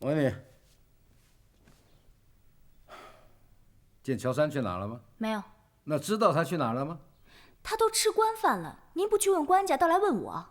Speaker 7: 我问你，见乔杉去哪了吗？
Speaker 11: 没有。
Speaker 7: 那知道他去哪了吗？
Speaker 11: 他都吃官饭了，您不去问官家，倒来问我。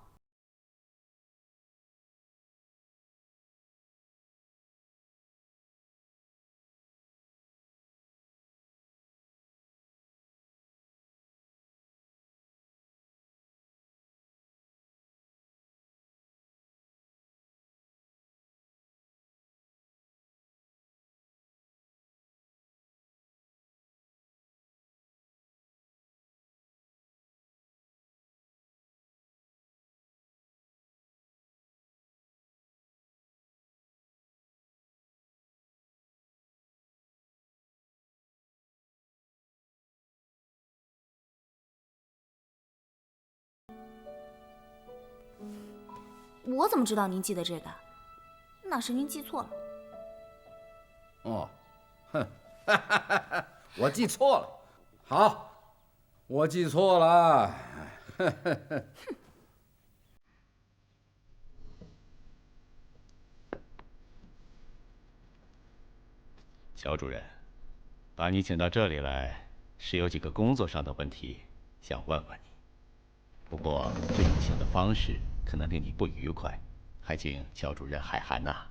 Speaker 11: 我怎么知道您记得这个？那是您记错了。
Speaker 7: 哦，哼，我记错了。好，我记错了。
Speaker 1: 乔主任，把你请到这里来，是有几个工作上的问题想问问你。不过这种请的方式可能令你不愉快，还请乔主任海涵呐。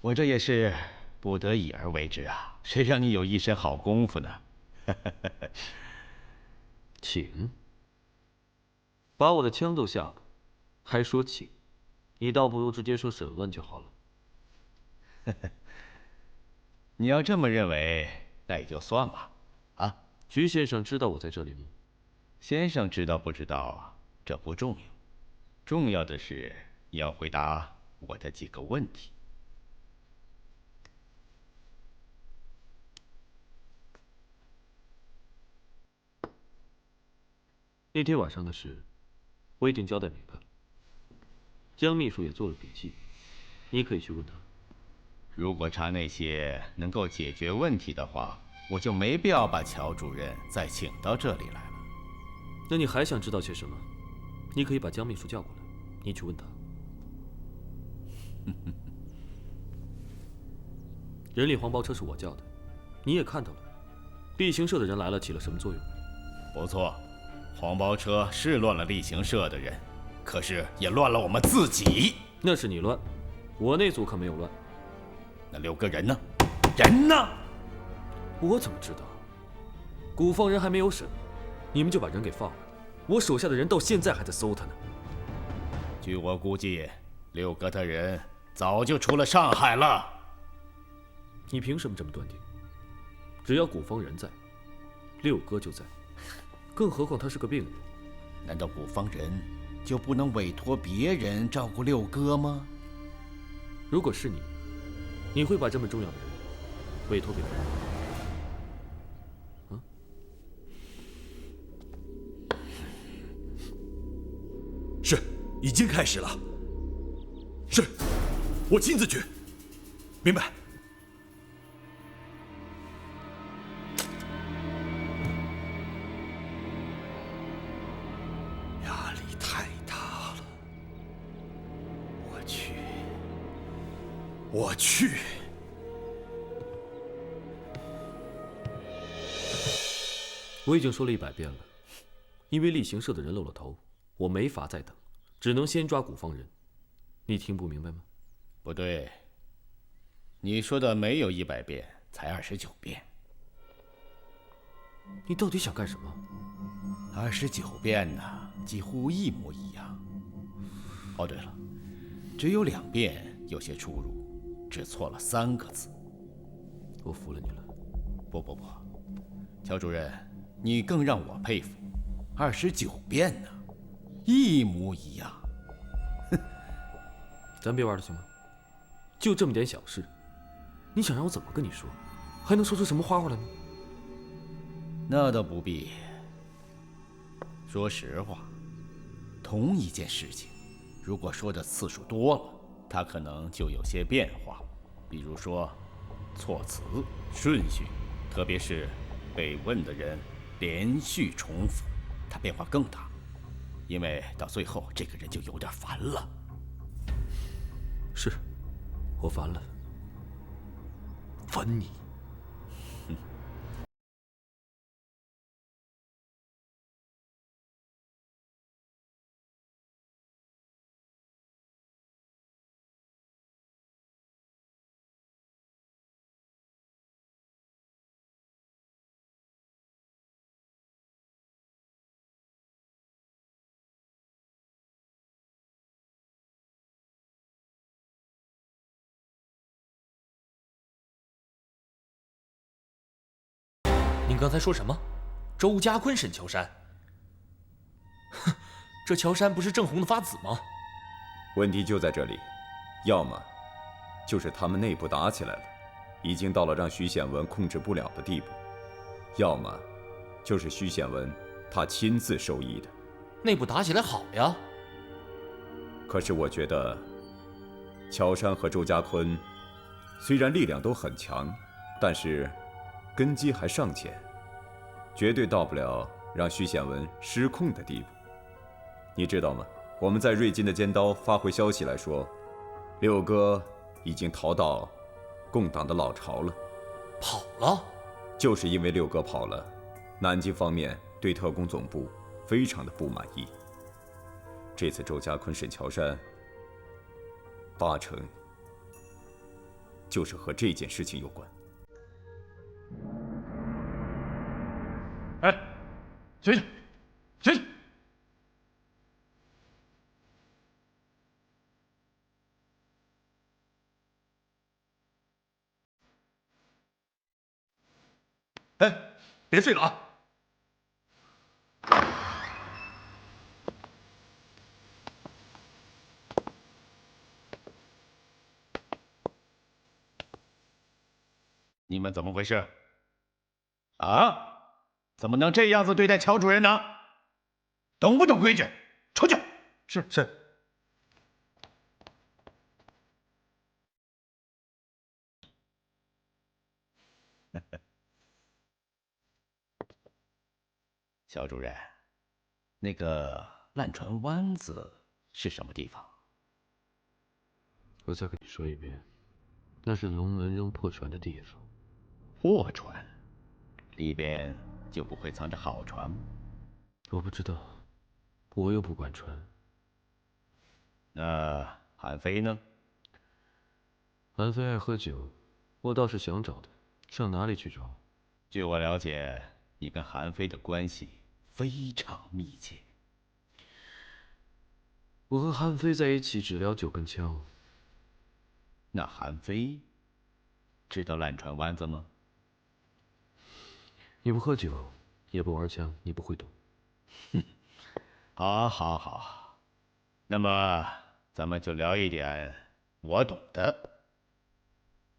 Speaker 1: 我这也是不得已而为之啊，谁让你有一身好功夫呢？
Speaker 4: 请。把我的枪都下了，还说请？你倒不如直接说审问就好了。
Speaker 1: 你要这么认为，那也就算吧。啊，
Speaker 4: 徐先生知道我在这里吗？
Speaker 1: 先生知道不知道，这不重要，重要的是你要回答我的几个问题。
Speaker 4: 那天晚上的事，我已经交代明白了。江秘书也做了笔记，你可以去问他。
Speaker 1: 如果查那些能够解决问题的话，我就没必要把乔主任再请到这里来了。
Speaker 4: 那你还想知道些什么？你可以把江秘书叫过来，你去问他。人力黄包车是我叫的，你也看到了，例行社的人来了起了什么作用？
Speaker 1: 不错，黄包车是乱了例行社的人，可是也乱了我们自己。
Speaker 4: 那是你乱，我那组可没有乱。
Speaker 1: 那6个人呢？人呢？
Speaker 4: 我怎么知道？古方人还没有审，你们就把人给放了。我手下的人到现在还在搜他呢。
Speaker 1: 据我估计，6个的人早就出了上海了。
Speaker 4: 你凭什么这么断定？只要古方人在，6哥就在。更何况他是个病人。
Speaker 1: 难道古方人就不能委托别人照顾6哥吗？
Speaker 4: 如果是你，你会把这么重要的人委托给别人？
Speaker 15: 是，已经开始了。是，我亲自去。明白。太大了，我去，我去。
Speaker 12: 我已经说了100遍了，因为例行社的人露了头，我没法再等，只能先抓古方人。你听不明白吗？
Speaker 1: 不对，你说的没有100遍，才29遍。
Speaker 12: 你到底想干什么
Speaker 1: ？29遍呢，几乎一模一样。哦，对了，只有2遍有些出入，只错了3个字。
Speaker 12: 我服了你了。
Speaker 1: 不，乔主任，你更让我佩服，29遍呢，一模一样。
Speaker 12: 哼，咱别玩了行吗？就这么点小事，你想让我怎么跟你说？还能说出什么花来呢？
Speaker 1: 那倒不必。说实话，同一件事情，如果说的次数多了，它可能就有些变化，比如说措辞、顺序，特别是被问的人连续重复，它变化更大，因为到最后这个人就有点烦了。
Speaker 12: 是，我烦了，烦你。
Speaker 17: 您刚才说什么？周家坤审乔杉？哼，这乔杉不是正红的发紫吗？
Speaker 18: 问题就在这里，要么就是他们内部打起来了，已经到了让徐显文控制不了的地步；要么就是徐显文他亲自授意的。
Speaker 17: 内部打起来好呀。
Speaker 18: 可是我觉得，乔杉和周家坤虽然力量都很强，但是根基还尚浅，绝对到不了让徐显文失控的地步。你知道吗？我们在瑞金的尖刀发回消息来说，六哥已经逃到共党的老巢了。
Speaker 17: 跑了？
Speaker 18: 就是因为六哥跑了，南京方面对特工总部非常的不满意。这次周家坤审乔杉，8成就是和这件事情有关。
Speaker 13: 哎，醒醒，醒醒！哎，别睡了啊！
Speaker 1: 你们怎么回事？啊？怎么能这样子对待乔主任呢？懂不懂规矩？出去！
Speaker 13: 是。
Speaker 1: 乔主任，那个烂船湾子是什么地方？
Speaker 12: 我再跟你说一遍，那是龙文扔破船的地方。
Speaker 1: 破船？里边就不会藏着好船吗？
Speaker 12: 我不知道，我又不管船。
Speaker 1: 那韩飞呢？
Speaker 12: 韩飞爱喝酒，我倒是想找他，上哪里去找？
Speaker 1: 据我了解，你跟韩飞的关系非常密切。
Speaker 12: 我和韩飞在一起只聊酒跟枪。
Speaker 1: 那韩飞知道烂船湾子吗？
Speaker 12: 你不喝酒，也不玩枪，你不会懂。
Speaker 1: 哼，好。那么咱们就聊一点我懂的，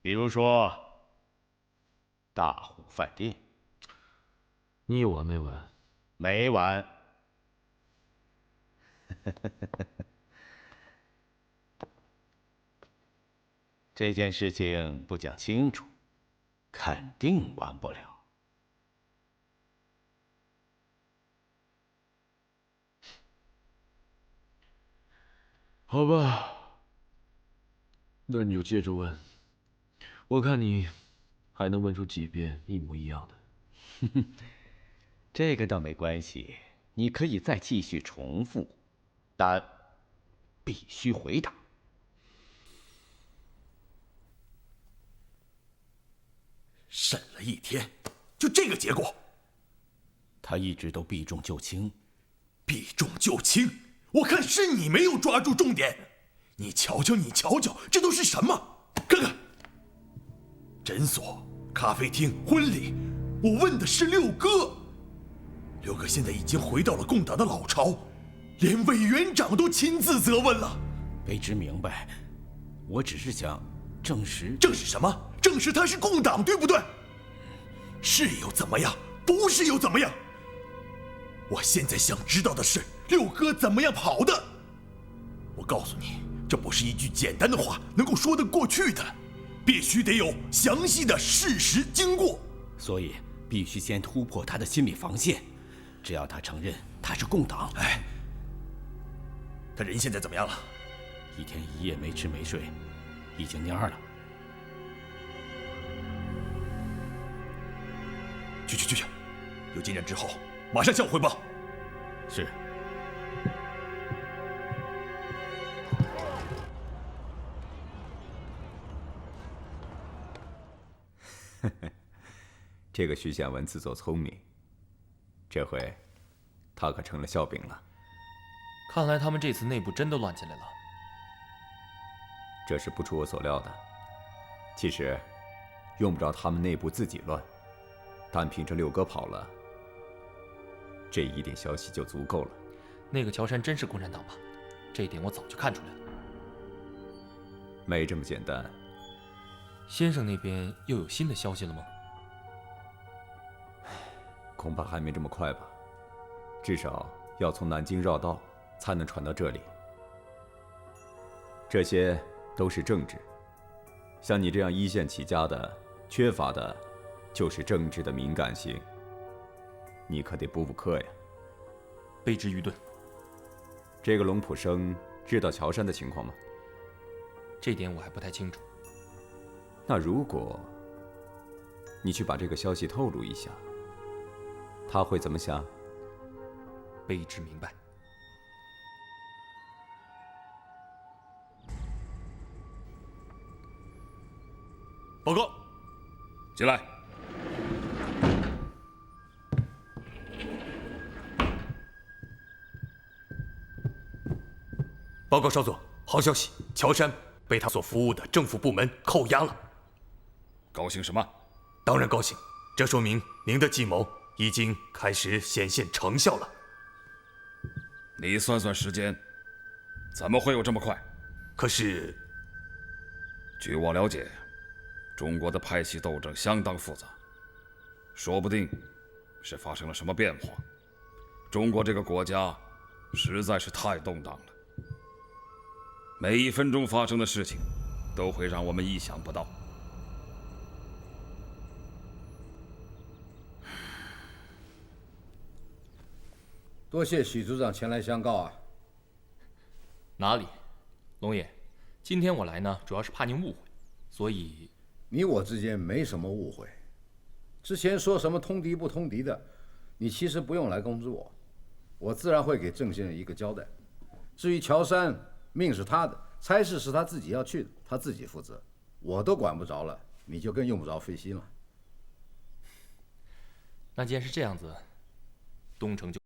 Speaker 1: 比如说大虎饭店。
Speaker 12: 你有完没完？
Speaker 1: 没完。这件事情不讲清楚，肯定完不了。
Speaker 12: 好吧，那你就接着问，我看你还能问出几遍一模一样的。
Speaker 19: 这个倒没关系，你可以再继续重复，但必须回答。
Speaker 15: 审了一天，就这个结果。
Speaker 1: 他一直都避重就轻。
Speaker 15: 避重就轻？我看是你没有抓住重点。你瞧瞧，这都是什么？看看，诊所、咖啡厅、婚礼，我问的是六哥。六哥现在已经回到了共党的老巢，连委员长都亲自责问了。
Speaker 1: 卑职明白，我只是想证实。
Speaker 15: 证实什么？证实他是共党，对不对？是又怎么样？不是又怎么样？我现在想知道的是六哥怎么样跑的。我告诉你，这不是一句简单的话能够说得过去的，必须得有详细的事实经过。
Speaker 1: 所以必须先突破他的心理防线。只要他承认他是共党，
Speaker 15: 哎，他人现在怎么样了？
Speaker 1: 一天一夜没吃没睡，已经蔫了。
Speaker 15: 去，有进展之后马上向我汇报。
Speaker 1: 是。
Speaker 18: 这个徐显文自作聪明，这回他可成了笑柄了。
Speaker 17: 看来他们这次内部真的乱起来了。
Speaker 18: 这是不出我所料的。其实，用不着他们内部自己乱，单凭着六哥跑了，这一点消息就足够了。
Speaker 17: 那个乔杉真是共产党吧？这一点我早就看出来了。
Speaker 18: 没这么简单。
Speaker 17: 先生那边又有新的消息了吗？
Speaker 18: 恐怕还没这么快吧，至少要从南京绕道才能传到这里。这些都是政治，像你这样一线起家的，缺乏的就是政治的敏感性。你可得补补课呀。
Speaker 17: 卑职愚钝。
Speaker 18: 这个龙普生知道乔杉的情况吗？
Speaker 17: 这点我还不太清楚。
Speaker 18: 那如果你去把这个消息透露一下，他会怎么想？
Speaker 17: 卑职明白。
Speaker 8: 报告，进来。
Speaker 16: 报告少佐，好消息，乔杉被他所服务的政府部门扣押了。
Speaker 8: 高兴什么？
Speaker 16: 当然高兴，这说明您的计谋已经开始显现成效了。
Speaker 8: 你算算时间，怎么会有这么快？
Speaker 16: 可是，
Speaker 8: 据我了解，中国的派系斗争相当复杂，说不定是发生了什么变化。中国这个国家实在是太动荡了，每一分钟发生的事情都会让我们意想不到。
Speaker 7: 多谢许组长前来相告啊。
Speaker 17: 哪里，龙爷，今天我来呢，主要是怕您误会，所以
Speaker 7: 你我之间没什么误会。之前说什么通敌不通敌的，你其实不用来通知我，我自然会给郑先生一个交代。至于乔杉，命是他的，差事是他自己要去的，他自己负责，我都管不着了，你就更用不着费心了。
Speaker 17: 那既然是这样子，东城就。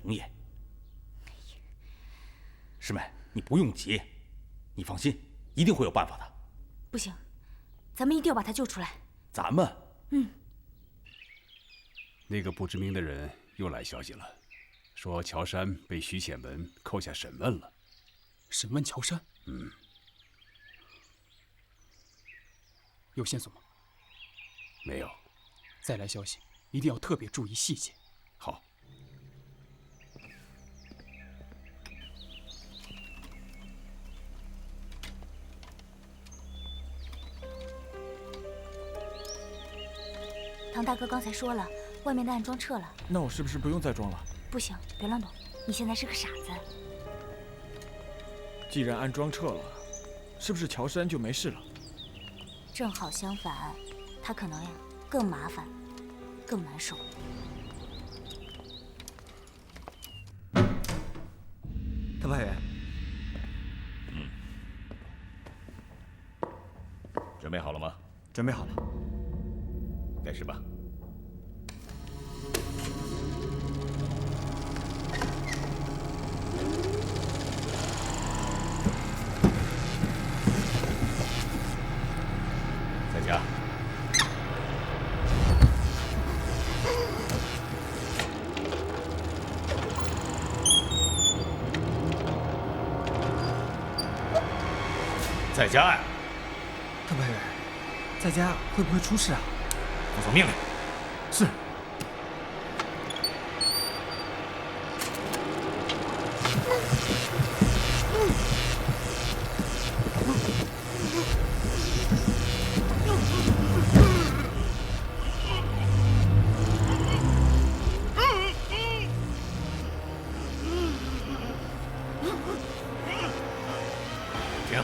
Speaker 1: 龙爷，师妹，你不用急，你放心，一定会有办法的。
Speaker 11: 不行，咱们一定要把他救出来。
Speaker 1: 咱们？
Speaker 20: 那个不知名的人又来消息了，说乔杉被徐显文扣下审问了。
Speaker 21: 审问乔杉？有线索吗？
Speaker 20: 没有。
Speaker 21: 再来消息，一定要特别注意细节。
Speaker 20: 好。
Speaker 14: 唐大哥刚才说了，外面的暗桩撤了。
Speaker 13: 那我是不是不用再装了？
Speaker 14: 不行，别乱动，你现在是个傻子。
Speaker 13: 既然暗桩撤了，是不是乔杉就没事了？
Speaker 14: 正好相反，他可能呀更麻烦，更难受。
Speaker 6: 特派员，
Speaker 1: 准备好了吗？
Speaker 6: 准备好了。
Speaker 1: 开始吧。在家。在家呀。
Speaker 6: 特派员，在家会不会出事啊？
Speaker 1: 服从命令。
Speaker 6: 是。
Speaker 1: 停。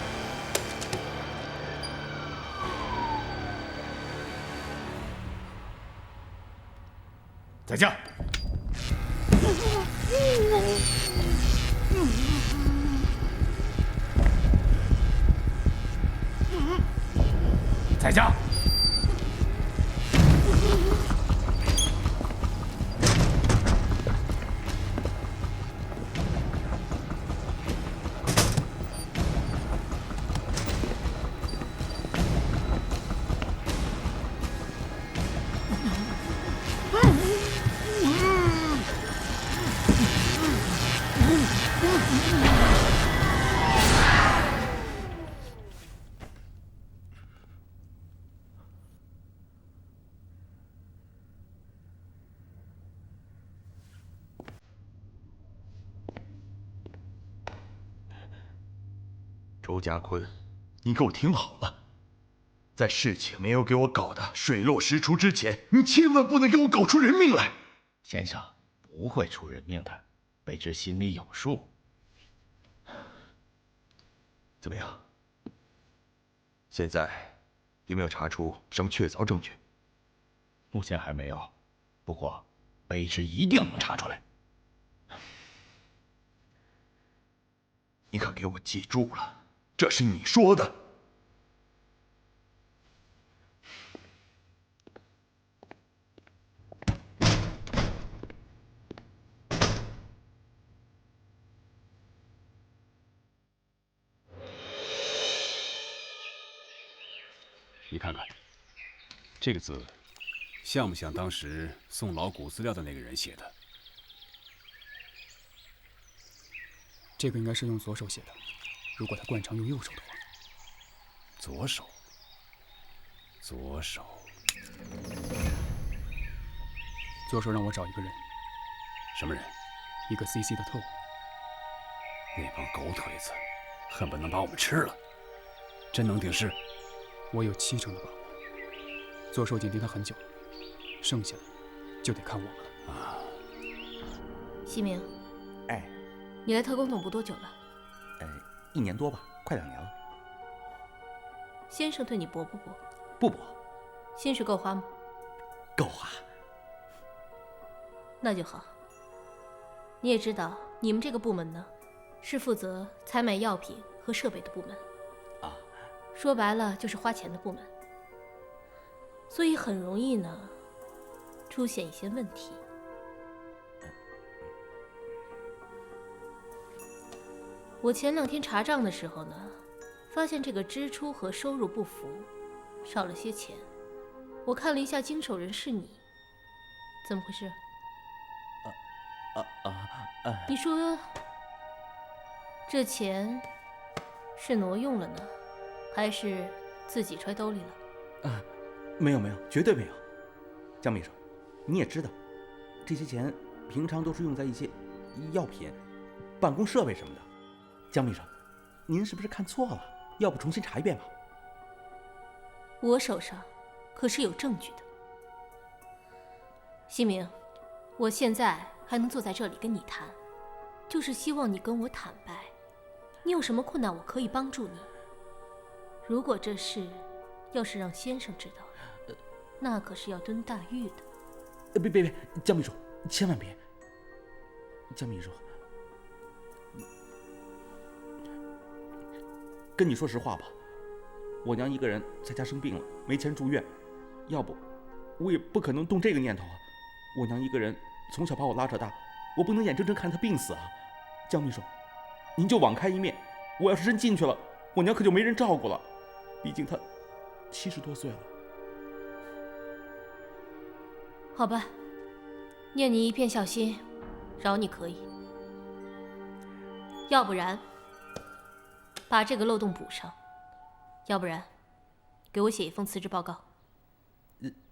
Speaker 1: 在家。在家。
Speaker 15: 周家坤，你给我听好了，在事情没有给我搞得水落石出之前，你千万不能给我搞出人命来。
Speaker 19: 先生，不会出人命的，卑职心里有数。
Speaker 15: 怎么样？现在有没有查出什么确凿证据？
Speaker 19: 目前还没有，不过卑职一定能查出来。
Speaker 15: 你可给我记住了。这是你说的。
Speaker 20: 你看看，这个字，像不像当时送老谷资料的那个人写的？
Speaker 21: 这个应该是用左手写的。如果他惯常用右手的话，
Speaker 20: 左手，左手，
Speaker 21: 左手让我找一个人。
Speaker 20: 什么人？
Speaker 21: 一个 CC 的特务。
Speaker 20: 那帮狗腿子，恨不能把我们吃了。真能定事？
Speaker 21: 我有70%的把握。左手紧盯他很久了，剩下的就得看我们了。啊！
Speaker 22: 西明，
Speaker 6: 哎，
Speaker 22: 你来特工总部多久了
Speaker 6: ？1年多吧，快2年了。
Speaker 22: 先生对你薄不薄？
Speaker 6: 不薄。
Speaker 22: 薪水够花吗？
Speaker 6: 够花。
Speaker 22: 那就好。你也知道，你们这个部门呢，是负责采买药品和设备的部门。
Speaker 6: 啊。
Speaker 22: 说白了就是花钱的部门。所以很容易呢，出现一些问题。我前2天查账的时候呢，发现这个支出和收入不符，少了些钱。我看了一下经手人是你，怎么回事？
Speaker 19: 啊！
Speaker 22: 你说这钱是挪用了呢，还是自己揣兜里了？
Speaker 2: 没有，绝对没有。江秘书，你也知道，这些钱平常都是用在一些药品、办公设备什么的。江秘书，您是不是看错了？要不重新查一遍吧？
Speaker 22: 我手上可是有证据的。西明，我现在还能坐在这里跟你谈，就是希望你跟我坦白，你有什么困难我可以帮助你。如果这事要是让先生知道，那可是要蹲大狱的。
Speaker 2: 别，江秘书，千万别。江秘书，跟你说实话吧，我娘一个人在家生病了，没钱住院，要不我也不可能动这个念头啊。我娘一个人从小把我拉扯大，我不能眼睁睁看她病死啊。江秘书，您就网开一面，我要是真进去了，我娘可就没人照顾了，毕竟她70多岁了。
Speaker 22: 好吧，念你一片孝心，饶你可以。要不然把这个漏洞补上，要不然给我写一封辞职报告。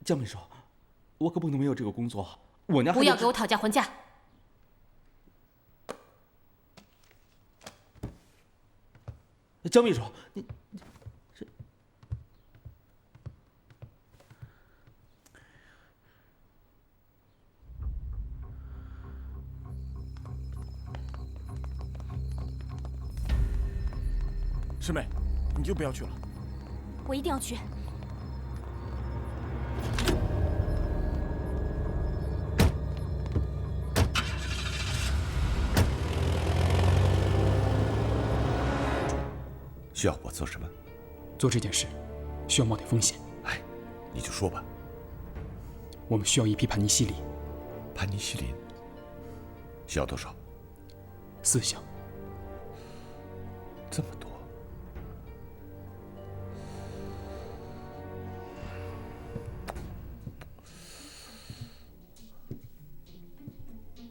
Speaker 2: 江秘书，我可不能没有这个工作，我娘还
Speaker 22: 不要给我讨价还价。
Speaker 2: 江秘书，你
Speaker 13: 师妹，你就不要去了。
Speaker 11: 我一定要去。
Speaker 3: 需要我做什么？
Speaker 21: 做这件事需要冒点风险。
Speaker 3: 哎，你就说吧。
Speaker 21: 我们需要一批盘尼西林。
Speaker 3: 盘尼西林需要多少
Speaker 21: ？4箱。
Speaker 3: 这么多？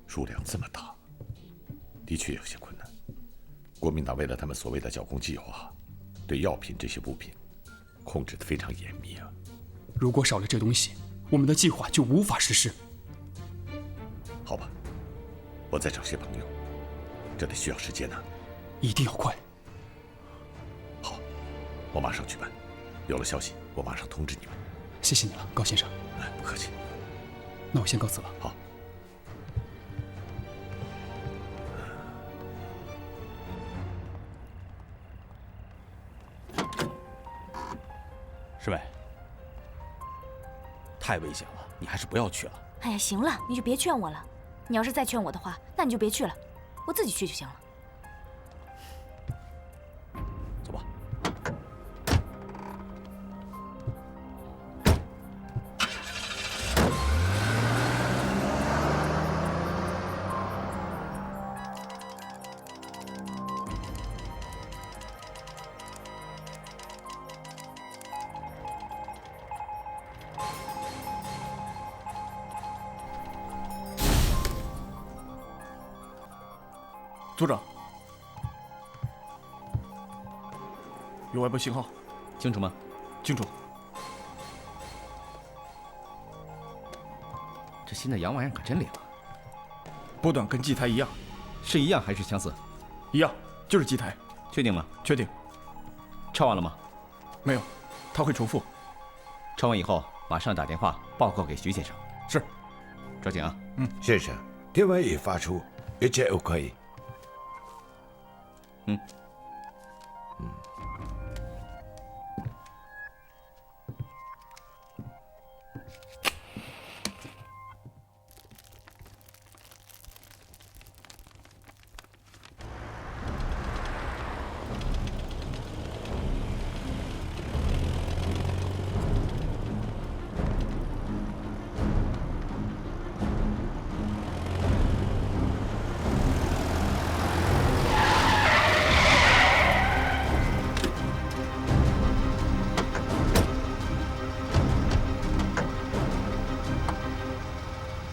Speaker 3: 数量这么大，的确有些困难。国民党为了他们所谓的剿共计划，对药品这些物品控制得非常严密啊。
Speaker 21: 如果少了这东西，我们的计划就无法实施。
Speaker 3: 好吧，我再找些朋友，这得需要时间呢。
Speaker 21: 一定要快。
Speaker 3: 好，我马上去办。有了消息，我马上通知你们。
Speaker 21: 谢谢你了，高先生。
Speaker 3: 哎，不客气。
Speaker 21: 那我先告辞了。
Speaker 3: 好。
Speaker 2: 师妹，太危险了，你还是不要去了。
Speaker 11: 哎呀，行了，你就别劝我了。你要是再劝我的话，那你就别去了，我自己去就行了。
Speaker 2: 走吧。
Speaker 13: 组长，有外部信号，
Speaker 6: 清楚吗？
Speaker 13: 清楚。
Speaker 6: 这新的洋玩意可真灵啊！
Speaker 13: 波段跟机台一样，
Speaker 6: 是一样还是相似？
Speaker 13: 一样，就是机台。
Speaker 6: 确定吗？
Speaker 13: 确定。
Speaker 6: 抄完了吗？
Speaker 13: 没有，他会重复。
Speaker 6: 抄完以后马上打电话报告给徐先生。
Speaker 13: 是。
Speaker 6: 抓紧啊！
Speaker 5: 先生，电话已发出，一切 OK。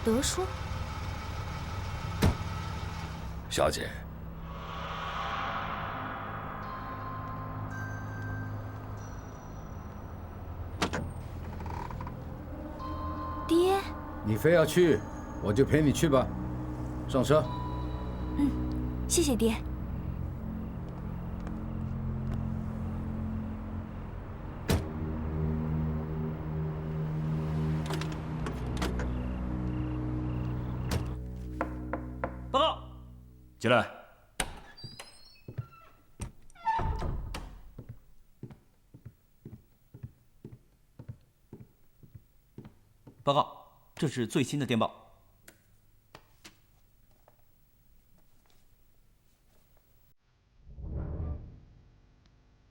Speaker 11: 德叔，
Speaker 8: 小姐，
Speaker 11: 爹，
Speaker 7: 你非要去，我就陪你去吧。上车。
Speaker 11: 谢谢爹。
Speaker 16: 报告，
Speaker 8: 进来。
Speaker 6: 报告，这是最新的电报。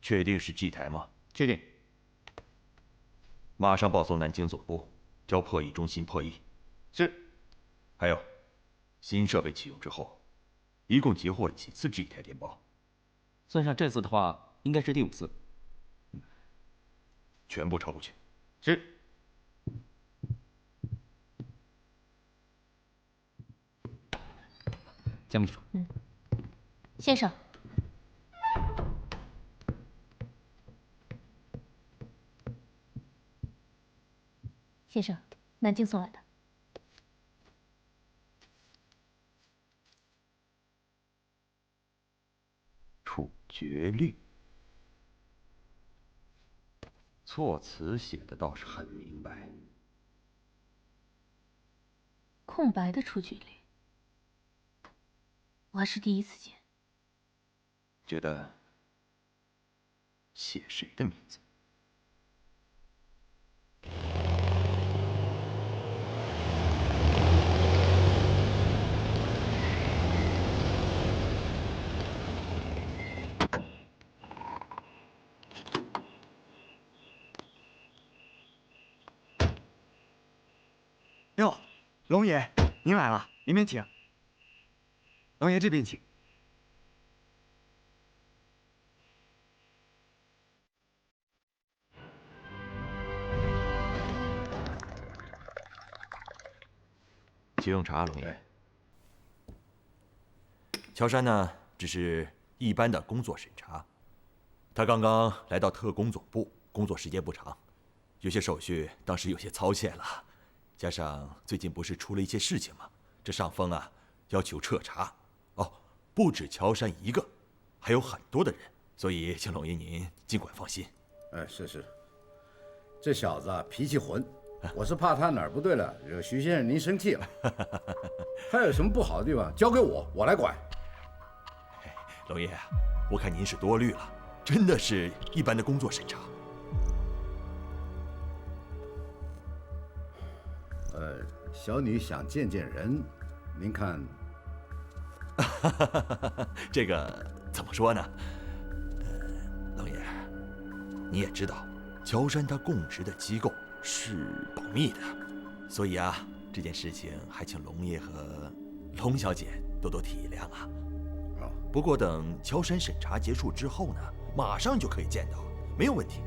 Speaker 9: 确定是 G 台吗？
Speaker 19: 确定。
Speaker 9: 马上报送南京总部，交破译中心破译。
Speaker 19: 是。
Speaker 9: 还有，新设备启用之后，一共截获了几次 G 台电报？
Speaker 19: 算上这次的话，应该是第5次。
Speaker 9: 全部抄录去。
Speaker 19: 是。江秘书。
Speaker 14: 先生。先生，南京送来的。
Speaker 9: 处决律，措辞写的倒是很明白。
Speaker 14: 空白的处决律，我还是第一次见。
Speaker 9: 觉得写谁的名字？
Speaker 6: 哟，龙爷，您来了，里面请。龙爷这边请。
Speaker 9: 请用茶，龙爷。乔杉呢，只是一般的工作审查。他刚刚来到特工总部，工作时间不长，有些手续当时有些操欠了，加上最近不是出了一些事情吗？这上峰啊要求彻查。哦，不止乔杉一个，还有很多的人，所以请龙爷您尽管放心。
Speaker 7: 哎，是，这小子啊脾气混。我是怕他哪儿不对了，惹徐先生您生气了。他有什么不好的地方，交给我，我来管。
Speaker 9: 龙爷，我看您是多虑了，真的是一般的工作审查。
Speaker 7: 小女想见见人，您看。
Speaker 9: 这个怎么说呢？龙爷，你也知道，乔杉他供职的机构是保密的，所以啊，这件事情还请龙爷和龙小姐多多体谅啊。不过等乔杉审查结束之后呢，马上就可以见到，没有问题。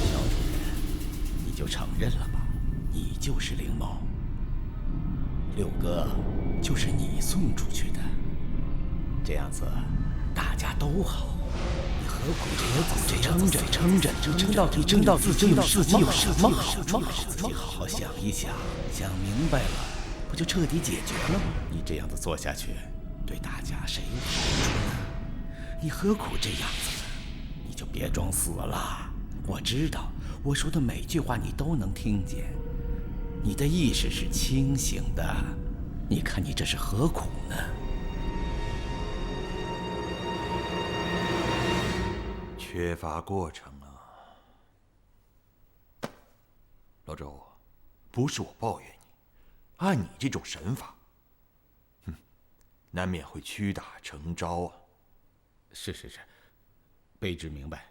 Speaker 1: 小主任，你就承认了吧，你就是灵猫，六哥就是你送出去的，这样子大家都好。何苦撑着，撑到自己有什么好？自己好好想一想，想明白了，不就彻底解决了吗？你这样子做下去，对大家谁有好处呢？你何苦这样子呢？你就别装死了。我知道，我说的每句话你都能听见，你的意识是清醒的。你看你这是何苦呢？
Speaker 9: 缺乏过程啊，老周，不是我抱怨你，按你这种审法，难免会屈打成招啊。
Speaker 1: 是，卑职明白，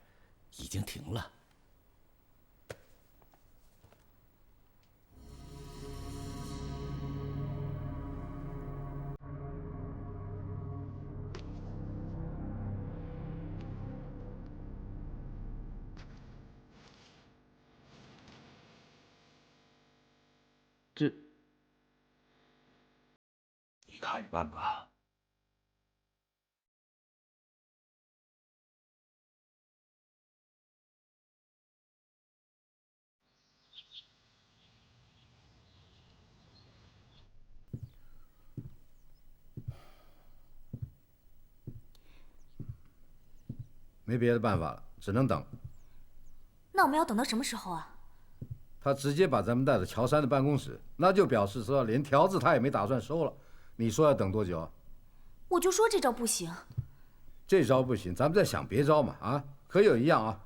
Speaker 1: 已经停了。
Speaker 19: 这，你看着办吧。
Speaker 7: 没别的办法了，只能等。
Speaker 11: 那我们要等到什么时候啊？
Speaker 7: 他直接把咱们带到乔山的办公室，那就表示说连条子他也没打算收了。你说要等多久？
Speaker 11: 我就说这招不行。
Speaker 7: 这招不行，咱们再想别招嘛啊！可有一样啊，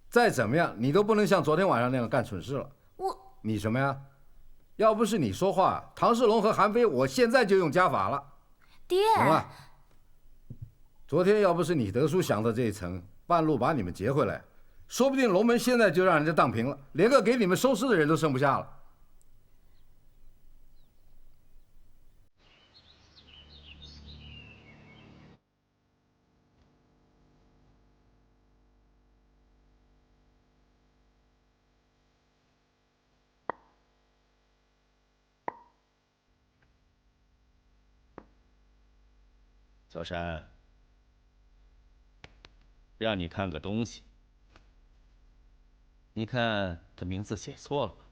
Speaker 7: 再怎么样你都不能像昨天晚上那样干蠢事了。你什么呀？要不是你说话，唐世龙和韩飞，我现在就用家法了。
Speaker 11: 爹，
Speaker 7: 行了。昨天要不是你德叔想到这一层，半路把你们劫回来，说不定龙门现在就让人家荡平了，连个给你们收尸的人都剩不下了。
Speaker 19: 小山，让你看个东西。你看他名字写错了吧？